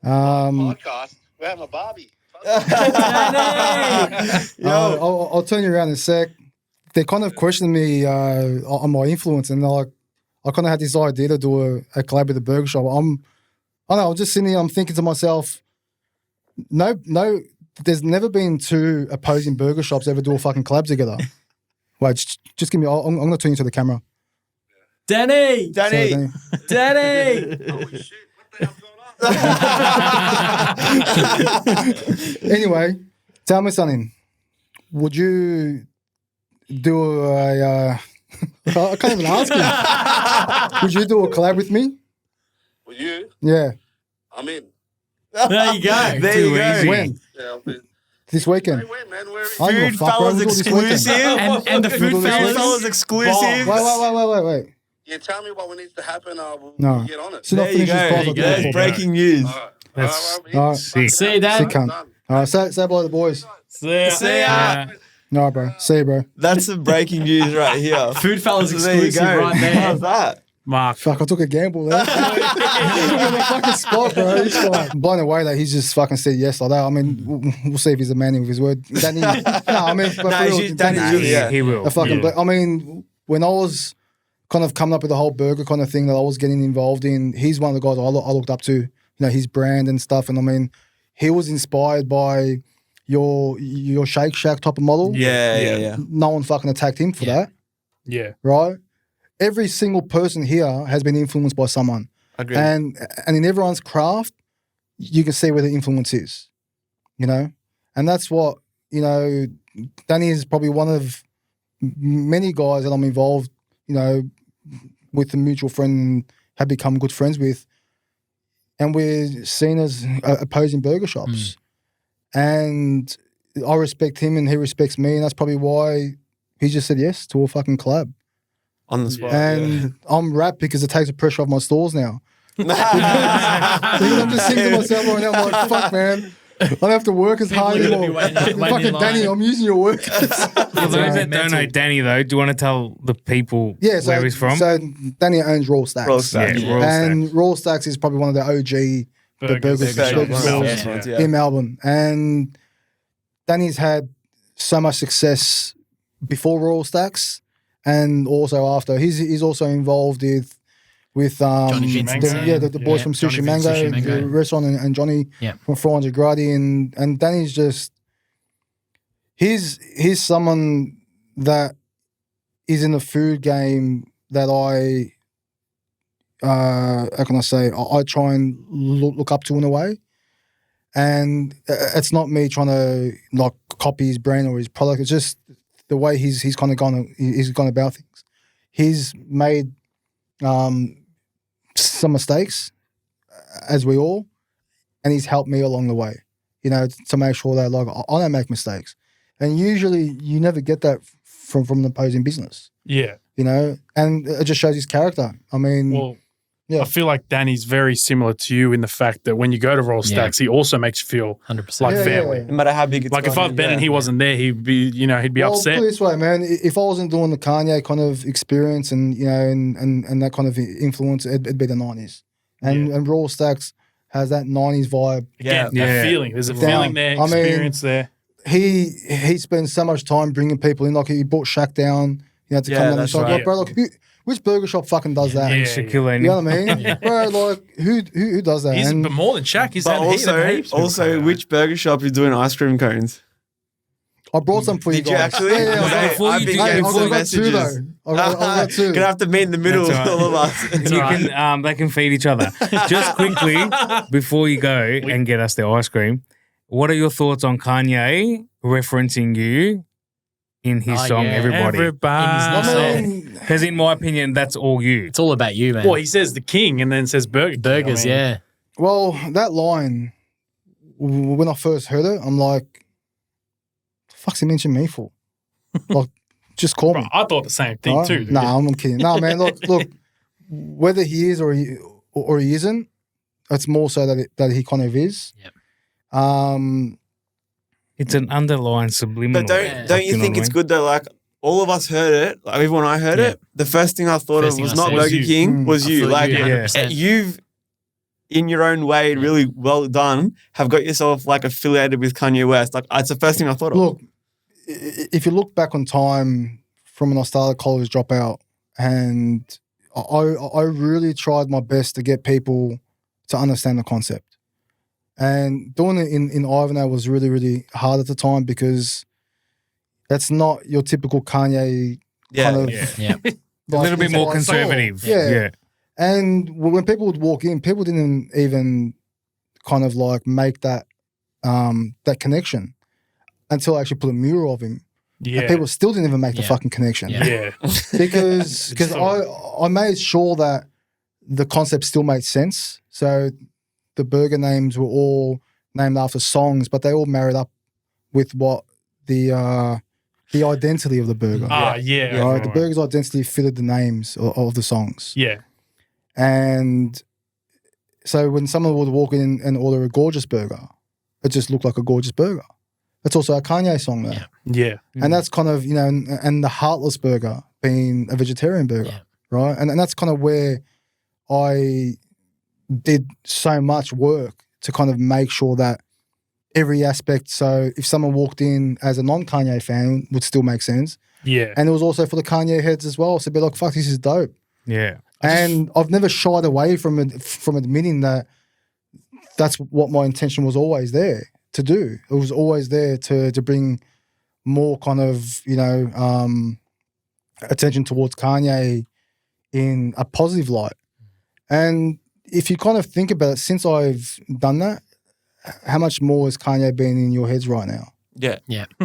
Podcast. We're having a Barbie. I'll turn you around in a sec. They kind of questioned me on my influence, and they're like, I kind of had this idea to do a collab with the burger shop. I don't know. I'm just sitting here. I'm thinking to myself, no. There's never been two opposing burger shops ever do a fucking collab together. Wait, just give me. I'm going to turn you to the camera. Danny! Danny. Sorry, Danny! Holy shit. What the hell's going on? Anyway, tell me something. Would you do a? I can't even ask you. Would you do a collab with me? With you, Yeah. I'm in. There you go. There you go. easy. When? Yeah, I'm in. This weekend. Hey, when, man? Where are I you? don't give a fuck, bro. Foodfellas We'll do this weekend. exclusive. And the We'll do this Foodfellas. weekend. Foodfellas exclusive. Wait. Yeah, tell me what needs to happen. We'll No. get on it. So not There you finish this go. pod, I'll do There it you for go. you. Breaking news. All right. That's All right, sick. See, Dad? Sick cunt. Done. All right, say bye to the boys. See ya. Yeah. No, bro. See you, bro. That's some breaking news right here. Foodfellas So there you exclusive go. right there. How's that? Mark. Fuck, I took a gamble there. I'm in the fucking spot, bro. He's like, I'm blown away that he's just fucking said yes like that. I mean, we'll see if he's a man with his word. Danny, no, I mean, but No, for real, Danny's Danny's really- just He will. a fucking. Yeah. I mean, when I was kind of coming up with the whole burger kind of thing that I was getting involved in, he's one of the guys I looked up to. You know, his brand and stuff. And I mean, he was inspired by your Shake Shack type of model. Yeah. No one fucking attacked him for that, Yeah. right? Every single person here has been influenced by someone. Agreed. And in everyone's craft, you can see where the influence is, you know? And that's what, you know, Danny is probably one of many guys that I'm involved, you know, with a mutual friend and have become good friends with. And we're seen as opposing burger shops. And I respect him and he respects me. And that's probably why he just said yes to a fucking collab. On the spot. And I'm wrapped because it takes the pressure off my stores now. I'm just thinking to myself right now, I'm like, fuck, man. I don't have to work as hard People are anymore. gonna be waiting in Fucking line. Danny, I'm using your work. For those that don't know Danny, though, do you want to tell the people Yeah, so, where he's from? so Danny owns Raw Stacks. Raw Stacks. Yeah, Raw And Raw Stacks is probably one of the OG the burger Burgers. stores Yeah. in Melbourne. And Danny's had so much success before Raw Stacks and also after. He's also involved with with Johnny Vince and Sam. the boys Yeah, from Johnny Sushi Vince, Mango, Sushi Mango. the restaurant, and Johnny Yeah. from 400 Grady, and Danny's just he's someone that is in the food game that how can I say, I try and look up to in a way. And it's not me trying to like copy his brand or his product. It's just the way he's kind of gone about things. He's made some mistakes, as we all, and he's helped me along the way. You know, to make sure that like I don't make mistakes. And usually you never get that from the opposing business. Yeah. You know, and it just shows his character. I mean, Well, yeah. I feel like Danny's very similar to you in the fact that when you go to Royal Stacks, he also makes you feel 100%. like Yeah, family. yeah. No matter how big it's Like if gone, I've been and he wasn't there, he'd be well, upset. put it this way, man. If I wasn't doing the Kanye kind of experience and you know and that kind of influence, it'd be the 90s. And Raw Stacks has that 90s vibe. Again, Yeah. that feeling. There's a Down. feeling there, I mean, experience there. He spends so much time bringing people in. Like he brought Shaq down, you know, to Yeah, come down and that's shop. right. Like, bro, like which burger shop fucking does that? Yeah. Shaquille You know O'Neal. what I mean? Bro, like who does that? He's And but more than Shaq. He's But had heaps of people come also, out. which burger shop is doing ice cream cones? I brought some for Did you you guys. actually? Yeah, Was that yeah, before I've you been did- Hey, getting I've some got two messages. though. I've got two. Gonna have to meet in the middle, That's all right. all of us. You can, they can feed each other. Just quickly, before you go and get us the ice cream, what are your thoughts on Kanye referencing you in his Oh, song yeah. Everybody? I Everybody. mean, Because in my opinion, that's all you. It's all about you, man. Well, he says the king and then says Burger King. Burgers, I mean, yeah. well, that line when I first heard it, I'm like, the fuck's he mention me for? Like, just call Bro, me. I thought the same thing Right? too. dude. Nah, I'm kidding. Nah, man, look, whether he is or he isn't, it's more so that he kind of is. Yep. It's an underlying subliminal. But don't you think it's good though? Like all of us heard it. Like even when I heard Yeah. it, the first thing I thought First of thing was I not said. Burger Was you. King, was I you. feel Like you Yeah. 100%. you've, in your own way, really well done, have got yourself like affiliated with Kanye West. Like it's the first thing I thought of. Look, if you look back on time from when I started College Dropout, and I really tried my best to get people to understand the concept. And doing it in Ivanhoe was really, really hard at the time because that's not your typical Kanye kind of. yeah. Yeah. A little bit more inspired song. conservative. Yeah. And when people would walk in, people didn't even kind of like make that that connection until I actually put a mural of him. Yeah. And people still didn't even make the Yeah. fucking connection. Yeah. Yeah. Because I made sure that the concept still made sense. So the burger names were all named after songs, but they all married up with what the identity of the burger. Yeah. Right? The burger's identity fitted the names of the songs. Yeah. And so when someone would walk in and order a gorgeous burger, it just looked like a gorgeous burger. It's also a Kanye song there. Yeah. And that's kind of, you know, and the Heartless burger being a vegetarian burger, Yeah. right? And that's kind of where I did so much work to kind of make sure that every aspect, so if someone walked in as a non-Kanye fan, would still make sense. Yeah. And it was also for the Kanye heads as well. So be like, fuck, this is dope. Yeah. And I've never shied away from admitting that that's what my intention was always there to do. It was always there to bring more kind of, you know, attention towards Kanye in a positive light. And if you kind of think about it, since I've done that, how much more has Kanye been in your heads right now? Yeah.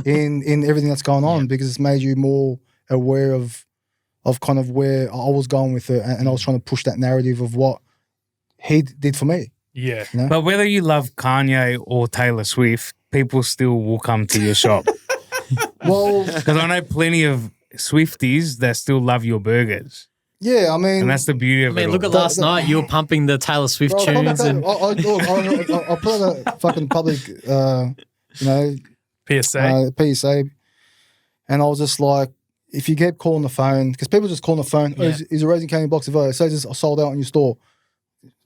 In everything that's going on, because it's made you more aware of kind of where I was going with it, and I was trying to push that narrative of what he did for me. Yeah. You know? But whether you love Kanye or Taylor Swift, people still will come to your shop. Well, Because I know plenty of Swifties that still love your burgers. yeah, I mean, And that's the beauty of I mean, it look all. at last night. You were pumping the Taylor Swift bro, tunes, and I put on a fucking public, you know, PSA. PSA, and I was just like, if you keep calling the phone, because people just call the phone, oh, is a Raising Caine box of it says it's sold out in your store,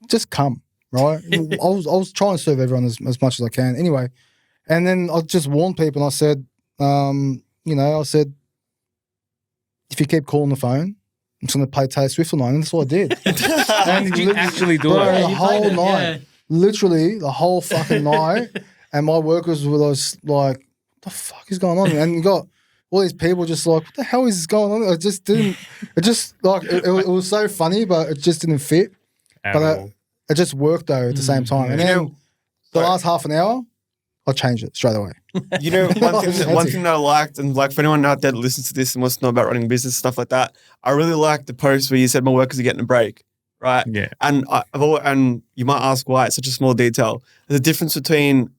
just come, right? I was trying to serve everyone as much as I can, anyway, and then I just warned people, and I said, you know, I said, if you keep calling the phone, I'm just going to play Taylor Swift all night. And that's what I did. And did you actually do Bro, it? the whole night. Literally, the whole fucking night. And my workers were just like, what the fuck is going on? And you got all these people just like, what the hell is going on? It just didn't, it just like, it was so funny, but it just didn't fit. But it just worked though at the same time. And then the last half an hour, I changed it straight away. You know, one thing that I liked, and like for anyone out there that listens to this and wants to know about running a business, stuff like that, I really liked the post where you said my workers are getting a break, right? Yeah. And and you might ask why it's such a small detail. There's a difference between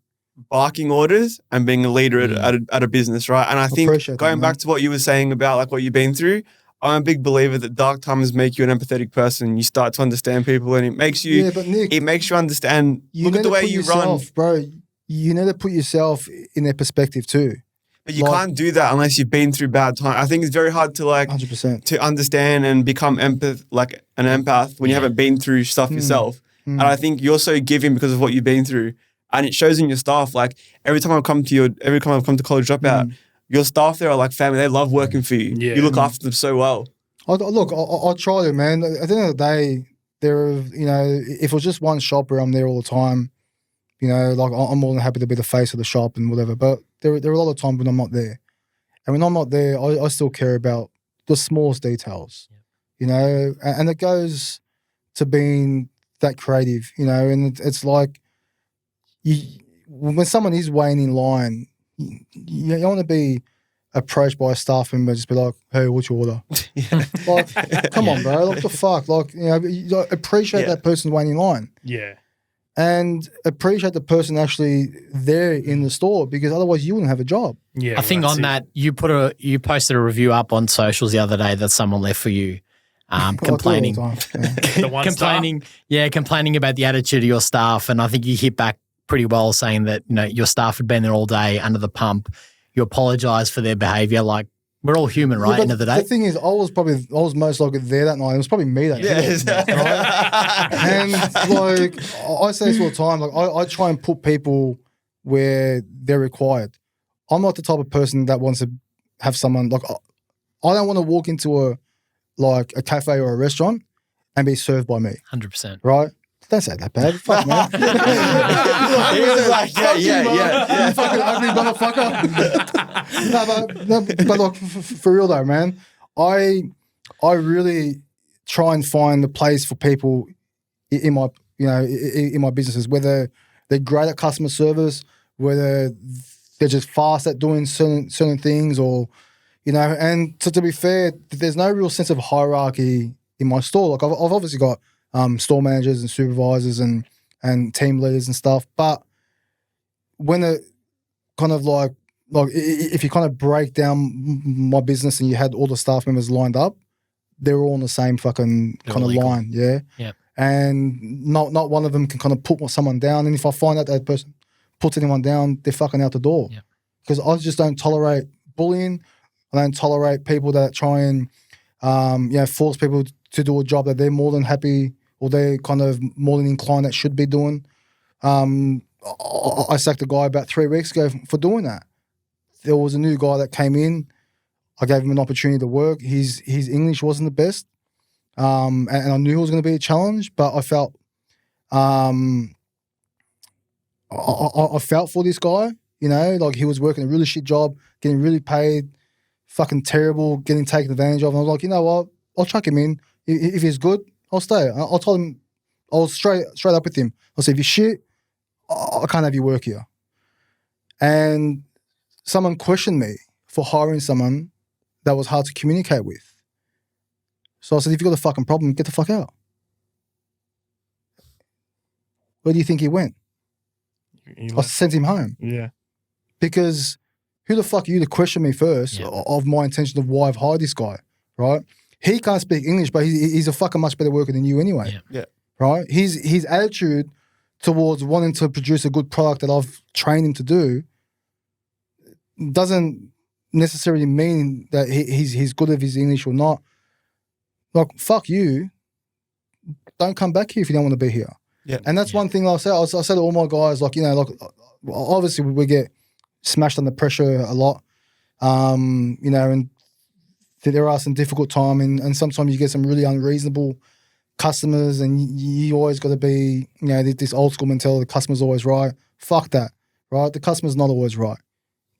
barking orders and being a leader at a business, right? And I think going back to what you were saying about like what you've been through, I'm a big believer that dark times make you an empathetic person. You start to understand people, and it makes you. Yeah, but Nick, it makes you understand. Look at the way you run, bro. You need to put yourself in their perspective too. But you can't do that unless you've been through bad times. I think it's very hard to like 100% to understand and become an empath when you haven't been through stuff yourself. And I think you're so giving because of what you've been through, and it shows in your staff. Like every time I've come to College Dropout, your staff there are like family. They love working for you. Yeah. You look after them so well. I try to, man. At the end of the day, if it was just one shop where I'm there all the time, like I'm more than happy to be the face of the shop and whatever. But there are a lot of times when I'm not there. And when I'm not there, I still care about the smallest details, and it goes to being that creative, and it's like when someone is waiting in line, you don't want to be approached by a staff member, just be like, hey, what's your order? Like, come on, bro. Like, what the fuck? Like, you appreciate that person waiting in line. Yeah. And appreciate the person actually there in the store, because otherwise you wouldn't have a job. Yeah. I think on that, you posted a review up on socials the other day that someone left for you. Complaining. The one complaining about the attitude of your staff. And I think you hit back pretty well, saying that, your staff had been there all day under the pump. You apologise for their behaviour. Like, we're all human, right? End of the day. The thing is, I was most likely there that night. It was probably me that night. Right? And like, I say this all the time. Like, I try and put people where they're required. I'm not the type of person that wants to have someone like. I don't want to walk into a cafe or a restaurant and be served by me. 100%. Right? Don't say that bad. Fuck, man. Yeah. Fucking ugly motherfucker. But look, for real though, man, I really try and find the place for people in my, in my businesses, whether they're great at customer service, whether they're just fast at doing certain things, or, and to be fair, there's no real sense of hierarchy in my store. Like I've obviously got store managers and supervisors and team leaders and stuff. But when it kind of like if you kind of break down my business and you had all the staff members lined up, they're all on the same fucking kind of line, yeah? Yeah. And not one of them can kind of put someone down. And if I find out that person puts anyone down, they're fucking out the door. Yeah. Because I just don't tolerate bullying. I don't tolerate people that try and force people to do a job that they're more than happy or they're kind of more than inclined that should be doing. I sacked a guy about 3 weeks ago for doing that. There was a new guy that came in. I gave him an opportunity to work. His English wasn't the best, and I knew it was going to be a challenge. But I felt, I felt for this guy. Like he was working a really shit job, getting really paid, fucking terrible, getting taken advantage of. And I was like, you know what? I'll chuck him in. If he's good, I'll stay. I'll tell him. I was straight up with him. I said, if you're shit, I can't have you work here. And someone questioned me for hiring someone that was hard to communicate with. So I said, if you've got a fucking problem, get the fuck out. Where do you think he went? I sent him home. Yeah. Because who the fuck are you to question me first of my intention of why I've hired this guy, right? He can't speak English, but he's a fucking much better worker than you anyway. Yeah. Right? His attitude towards wanting to produce a good product that I've trained him to do doesn't necessarily mean that he's good at his English or not. Like, fuck you. Don't come back here if you don't want to be here. Yeah. And that's one thing I say to all my guys, like, obviously we get smashed under pressure a lot, and there are some difficult time, and sometimes you get some really unreasonable customers, and you always got to be, this old school mentality. The customer's always right. Fuck that, right? The customer's not always right.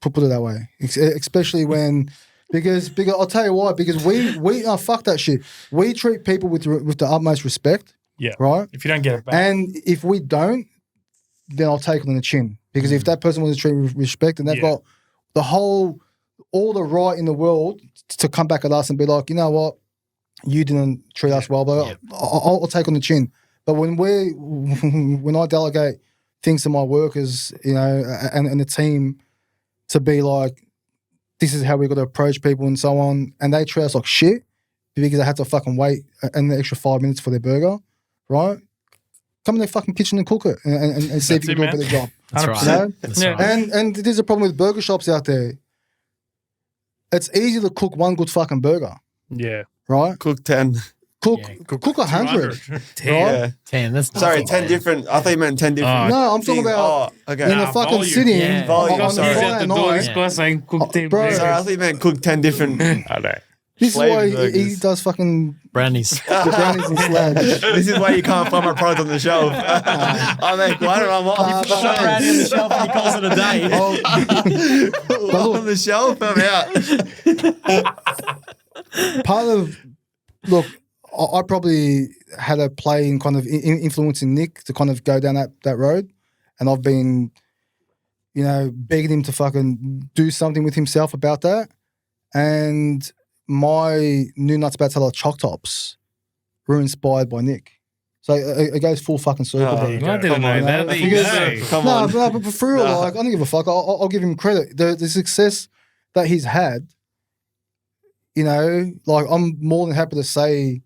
Put it that way, especially when because I'll tell you why. Because we fuck that shit. We treat people with the utmost respect. Yeah. Right. If you don't get it back, and if we don't, then I'll take it on the chin. Because if that person wants to treat me with respect, and they've got all the right in the world to come back at us and be like, you know what, you didn't treat us well, but I'll take on the chin. But when I delegate things to my workers, and the team to be like, this is how we got to approach people and so on, and they treat us like shit because they had to fucking wait an extra 5 minutes for their burger, right? Come in their fucking kitchen and cook it and see if you can do a better job. That's right. You know? That's right. And there's a problem with burger shops out there. It's easy to cook one good fucking burger, yeah. right? Cook 10. Cook 100. 10. Yeah. 10. That's Sorry, nothing, 10 man. different. I thought you meant 10 different. No, I'm talking things. about okay. in a fucking volume. city Yeah. Volume, on the sorry. Friday Out the door, this night. guy saying cook 10 bro. burgers. Sorry, I thought you meant cook 10 different. I know. This is why Flavor he burgers. does fucking Brownies. the brownies and slabs. This is why you can't find my product on the shelf. I make one and I'm off. Shut around in the shelf and he calls it a day. On the shelf, I'm out. Part of I probably had a play in kind of influencing Nick to kind of go down that road, and I've been, begging him to fucking do something with himself about that. And my new nuts about tailor chalk tops were inspired by Nick. So it goes full fucking circle. Oh, bro. there you I didn't know that. There you Because- go. Come on. No, but for real, I don't give a fuck. I'll give him credit. The success that he's had, I'm more than happy to say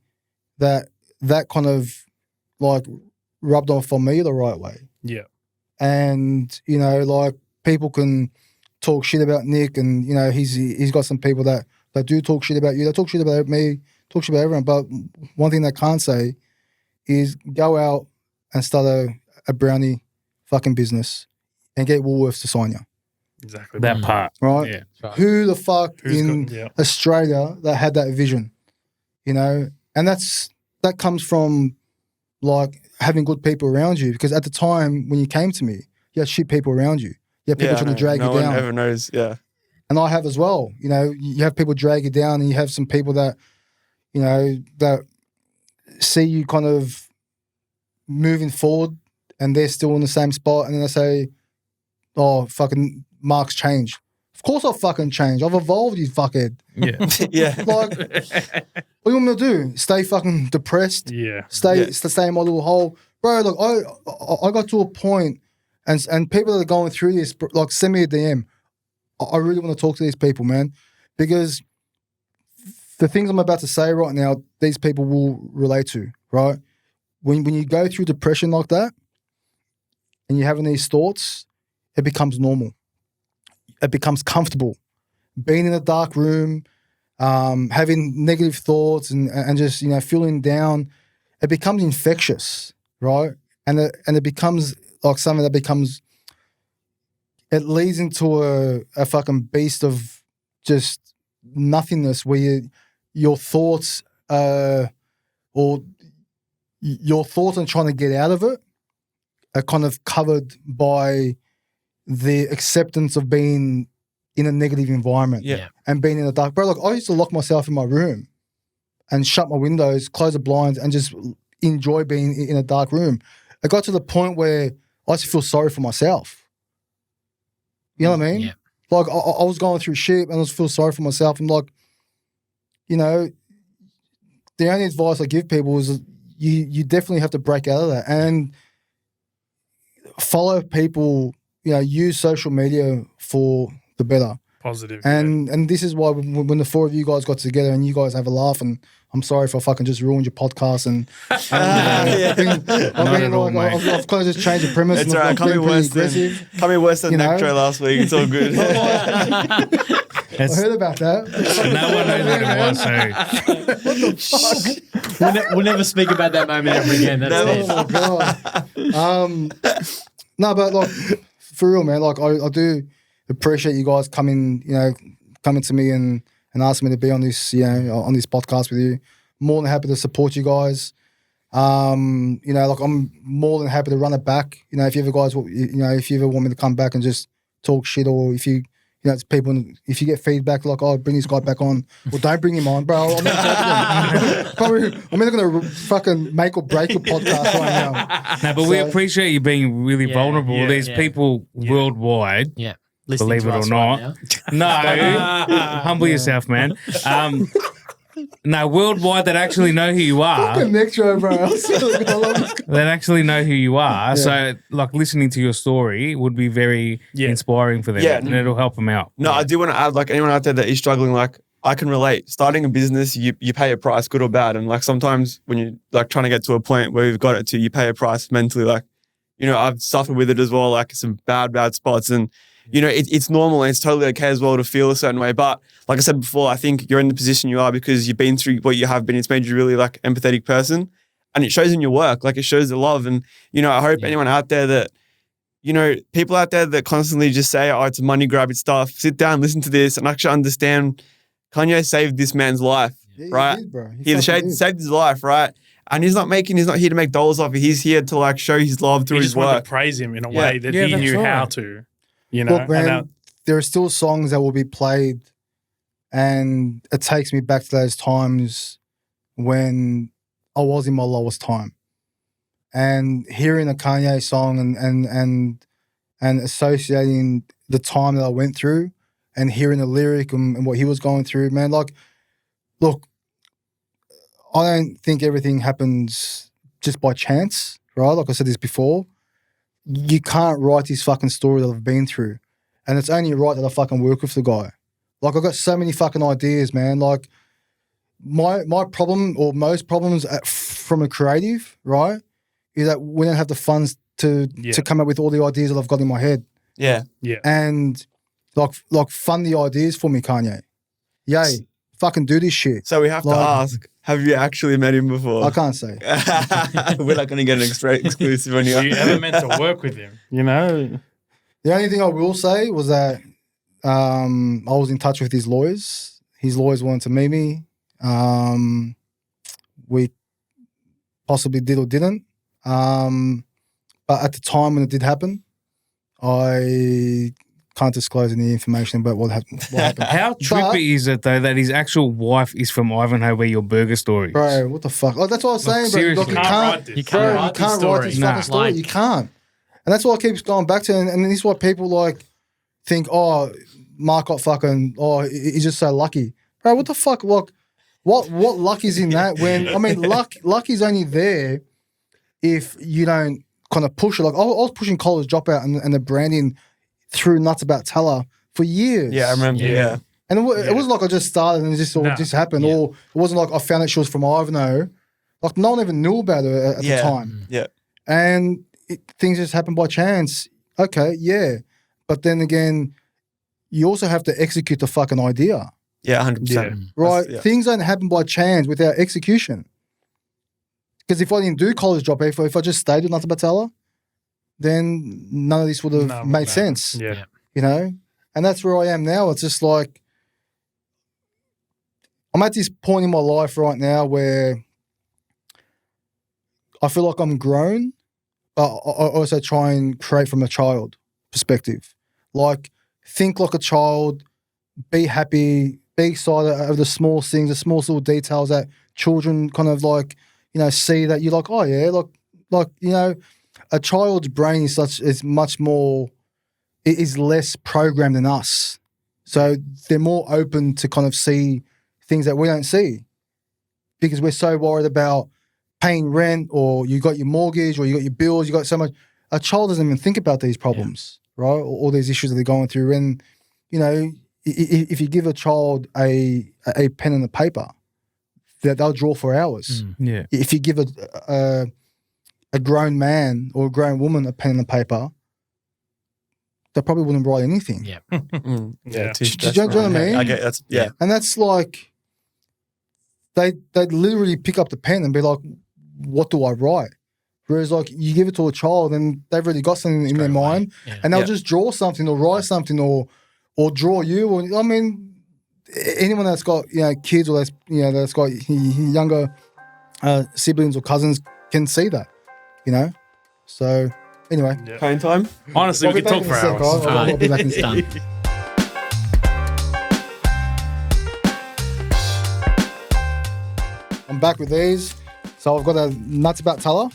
that kind of rubbed off on me the right way. Yeah. And, people can talk shit about Nick, and, he's got some people that do talk shit about you. They talk shit about me, talk shit about everyone. But one thing they can't say is go out and start a brownie fucking business and get Woolworths to sign you, Exactly. That part. right? Yeah. Who the fuck Who's in got- yeah. Australia that had that vision, And that comes from having good people around you, because at the time when you came to me, you had shit people around you. You had people trying to drag no you down. one ever knows. Yeah. And I have as well. You have people drag you down, and you have some people that, that see you kind of moving forward, and they're still in the same spot, and then they say, "Oh, fucking Mark's changed." Of course I've fucking changed. I've evolved, you fuckhead. Yeah. Yeah. What do you want me to do? Stay fucking depressed? Yeah. Stay in my little hole? Bro, look, I got to a point, and people that are going through this, send me a DM. I really want to talk to these people, man, because the things I'm about to say right now, these people will relate to, right? When you go through depression like that, and you're having these thoughts, it becomes normal. It becomes comfortable. Being in a dark room, having negative thoughts and just, feeling down, it becomes infectious, right? And it becomes like something that becomes, it leads into a fucking beast of just nothingness where your thoughts or your thoughts on trying to get out of it are kind of covered by the acceptance of being in a negative environment and being in the dark. Bro, look, I used to lock myself in my room and shut my windows, close the blinds, and just enjoy being in a dark room. It got to the point where I used to feel sorry for myself. You know what I mean? Yeah. Like, I was going through shit and I was feel sorry for myself. I'm like, the only advice I give people is you definitely have to break out of that and follow people, use social media for the better. Positive. And this is why when the four of you guys got together and you guys have a laugh, and I'm sorry if I fucking just ruined your podcast Not at all, mate. I've kind of just changed the premise. It's and all right. I've Can't be been pretty worse than aggressive. Nectro last week. It's all good. I heard about that. No one knows what it was. So We'll never speak about that moment ever again. That's Oh it. my god. No, but for real, man. I do appreciate you guys coming to me and and asked me to be on this, on this podcast with you. More than happy to support you guys. I'm more than happy to run it back. If you ever guys, if you ever want me to come back and just talk shit, or if you, it's people, if you get feedback like, oh, bring this guy back on, well, don't bring him on, bro. I'm not going to fucking make or break a podcast right now. No, but we appreciate you being really vulnerable. yeah, There's yeah. people worldwide, Yeah. Listening believe to it or us right not. now. No, humble yourself, man. No, worldwide that actually know who you are. Fucking Nectro, bro. That actually know who you are. So, like, listening to your story would be very inspiring for them. Yeah. And it'll help them out. No, I do want to add, like, anyone out there that is struggling, like, I can relate. Starting a business, you pay a price, good or bad. And, like, sometimes when you're, like, trying to get to a point where you've got it to, you pay a price mentally. Like, I've suffered with it as well, like, some bad spots. And, it's normal and it's totally okay as well to feel a certain way. But like I said before, I think you're in the position you are because you've been through what you have been. It's made you really like empathetic person, and it shows in your work. Like it shows the love. And, I hope anyone out there that, people out there that constantly just say, oh, it's a money grab, it's stuff. Sit down, listen to this and actually understand Kanye saved this man's life, right? He did, bro. He saved his life, right? And he's not here to make dollars off it. He's here to like show his love through He his just wanted work. to praise him in a way that he that's knew right. how to. Look, man, there are still songs that will be played, and it takes me back to those times when I was in my lowest time. And hearing a Kanye song and associating the time that I went through and hearing the lyric and what he was going through, man, like, look, I don't think everything happens just by chance, right? Like I said this before. You can't write this fucking story that I've been through. And it's only right that I fucking work with the guy. Like, I've got so many fucking ideas, man. Like, my problem or most problems from a creative, right, is that we don't have the funds to come up with all the ideas that I've got in my head. Yeah. And, like fund the ideas for me, Kanye. Yay. Fucking do this shit. So we have to ask, have you actually met him before? I can't say. We're not going to get an exclusive on Were you. you ever meant to work with him? The only thing I will say was that I was in touch with his lawyers. His lawyers wanted to meet me. We possibly did or didn't. But at the time when it did happen, I can't disclose any information about what happened. How trippy is it, though, that his actual wife is from Ivanhoe, where your burger story is? Bro, what the fuck? Like, that's what I was saying, bro. seriously. Like, You can't write this. You can't write this write this story. fucking story. Like- You can't. And that's what I keep going back to. And this is why people like think, oh, Mark got fucking, oh, he's just so lucky. Bro, what the fuck? Like, what luck is in that when, I mean, luck is only there if you don't kind of push it. Like, I was pushing College Dropout and the branding through Nuts About Teller for years. Yeah, I remember. Yeah. And it wasn't like I just started and it just happened. Yeah. Or it wasn't like I found out she was from Ivanhoe. Like, no one even knew about her at the time. Yeah. And things just happen by chance. Okay, yeah. But then again, you also have to execute the fucking idea. Yeah, 100%. Right? Yeah. Things don't happen by chance without execution. Because if I didn't do College Dropout, if I just stayed with Nuts About Teller, then none of this would have made sense. Yeah. You know? And that's where I am now. It's just like, I'm at this point in my life right now where I feel like I'm grown, but I also try and create from a child perspective. Like, think like a child, be happy, be excited over the small things, the small little details that children kind of like, see that you're like, oh yeah, like, a child's brain is much more, it is less programmed than us. So they're more open to kind of see things that we don't see because we're so worried about paying rent or you got your mortgage or you got your bills, you got so much. A child doesn't even think about these problems, right? All these issues that they're going through. And, if you give a child a pen and a paper, they'll draw for hours. Yeah. If you give a grown man or a grown woman a pen and a paper, they probably wouldn't write anything. Yeah. Yeah. Do you know what I mean? I get that's yeah. And that's like, they'd literally pick up the pen and be like, what do I write? Whereas like you give it to a child and they've already got something in their mind Yeah. and they'll Yeah. just draw something or write something or draw you. Or, I mean, anyone that's got kids or that's got younger siblings or cousins can see that, So anyway, Pain time. Honestly, I'll we be could back talk in for a hours. sec, I'll be back in a sec. Done. I'm back with these. So I've got a nuts about Teller,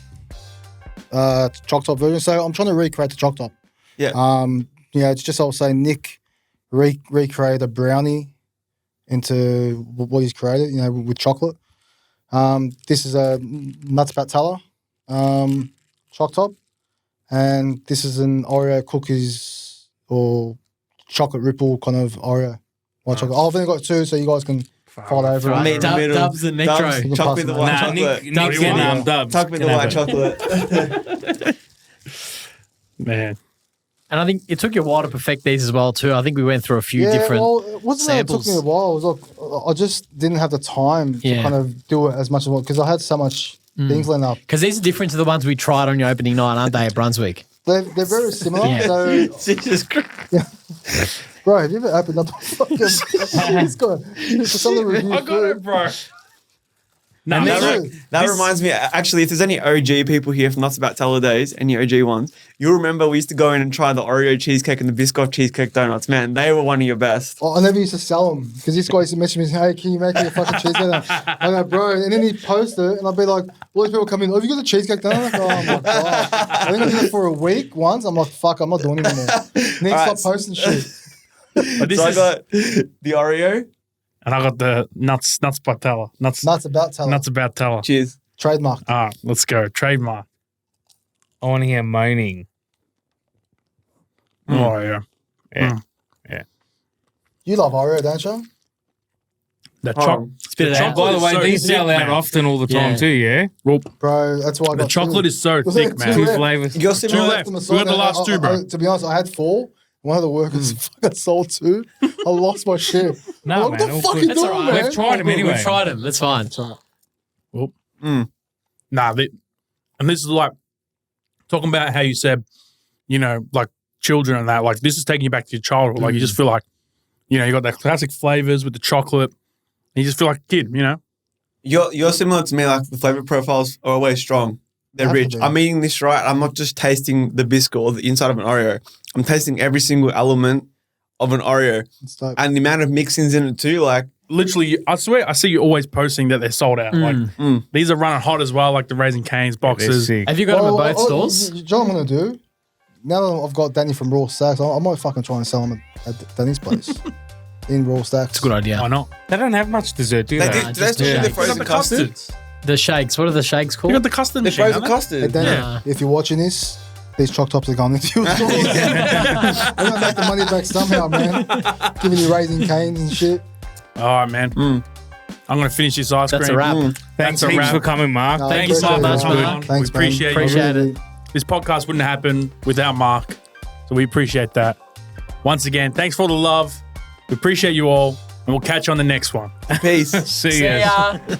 choc top version. So I'm trying to recreate the choc top. Yeah. It's just I'll say Nick recreate a brownie into what he's created, with chocolate. This is a nuts about Teller choc top, and this is an Oreo cookies or chocolate ripple kind of Oreo white chocolate. I've only got two, so you guys can fight over Right. it. Dubs and Nectro. Chuck me the white Nah, chocolate. Nick's getting Dubs. Chuck me the Can white have it. chocolate. Man. And I think it took you a while to perfect these as well too. I think we went through a few different well, it wasn't that it took samples. me a while. It was like I just didn't have the time to Yeah. kind of do it as much as I want because I had so much things lined up. Because these are different to the ones we tried on your opening night, aren't they, at Brunswick? They're very similar. Yeah. So, Jesus Christ. bro, have you ever opened up a fucking this guy? For some of the reviews, I got it, bro. No, And that's then- right. That reminds me, actually, if there's any OG people here from Nuts About Teller days, any OG ones, you'll remember we used to go in and try the Oreo cheesecake and the Biscoff cheesecake donuts. Man, they were one of your best. I never used to sell them because this guy used to message me, hey, can you make me a fucking cheesecake? I go, bro, and then he'd post it, and I'd be like, all these people come in, oh, have you got a cheesecake donut? I'm like, oh my god! I think I did it for a week once. I'm like, fuck, I'm not doing it anymore. Next, Alright, stop posting shit. But this So I is, got the Oreo. and I got the nuts by Teller. Nuts About Teller. about Teller. Cheers. Trademark. Let's go. Trademark. I want to hear moaning. Oh, yeah. You love Oreo, don't you? The Oh, chocolate. Spit it out. By the way, so these thick, sell out man. often all the time Yeah. too, yeah? Well, Bro, that's why I got the chocolate two. is so Was thick, it man. two Two left? flavors. You're Two similar. left. We got the last two, bro. To be honest, I had 4. One of the workers fucking sold 2. I lost my shit. No, What man. the all fuck good. you That's doing, all right. man? We've tried them anyway. We've tried them. That's fine. Nah, and this is like talking about how you said, like children and that. Like this is taking you back to your childhood. Like you just feel like, you got that classic flavors with the chocolate. And you just feel like a kid, You're similar to me. Like the flavor profiles are always strong. They're Have to rich. be. I'm eating this right. I'm not just tasting the biscuit or the inside of an Oreo. I'm tasting every single element of an Oreo It's like, and the amount of mixings in it too. Like Literally, I swear, I see you always posting that they're sold out. Like these are running hot as well, like the Raising Cane's They're boxes. sick. Have you got them at both oh, stores? You know what I'm going to do? Now that I've got Danny from Raw Stacks, I might fucking try and sell them at Danny's place. In Raw Stacks. It's a good idea. Why not? They don't have much dessert, do they they? do. just They still do the the shakes. frozen custard. The shakes. What are the shakes You called? got the custard The machine. frozen haven't custard. Hey, Danny, Yeah. if you're watching this, these choc tops are going into your store. I'm going to make the money back somehow, man. Giving you Raising Canes and shit. they? All right, man. I'm going to finish this ice That's cream. a wrap. Thanks That's a heaps wrap. for coming, Mark. No, Thank you so appreciate much, it, man. Thanks, We man. appreciate you. Appreciate it. This podcast wouldn't happen without Mark. So we appreciate that. Once again, thanks for all the love. We appreciate you all. And we'll catch you on the next one. Peace. See ya. ya.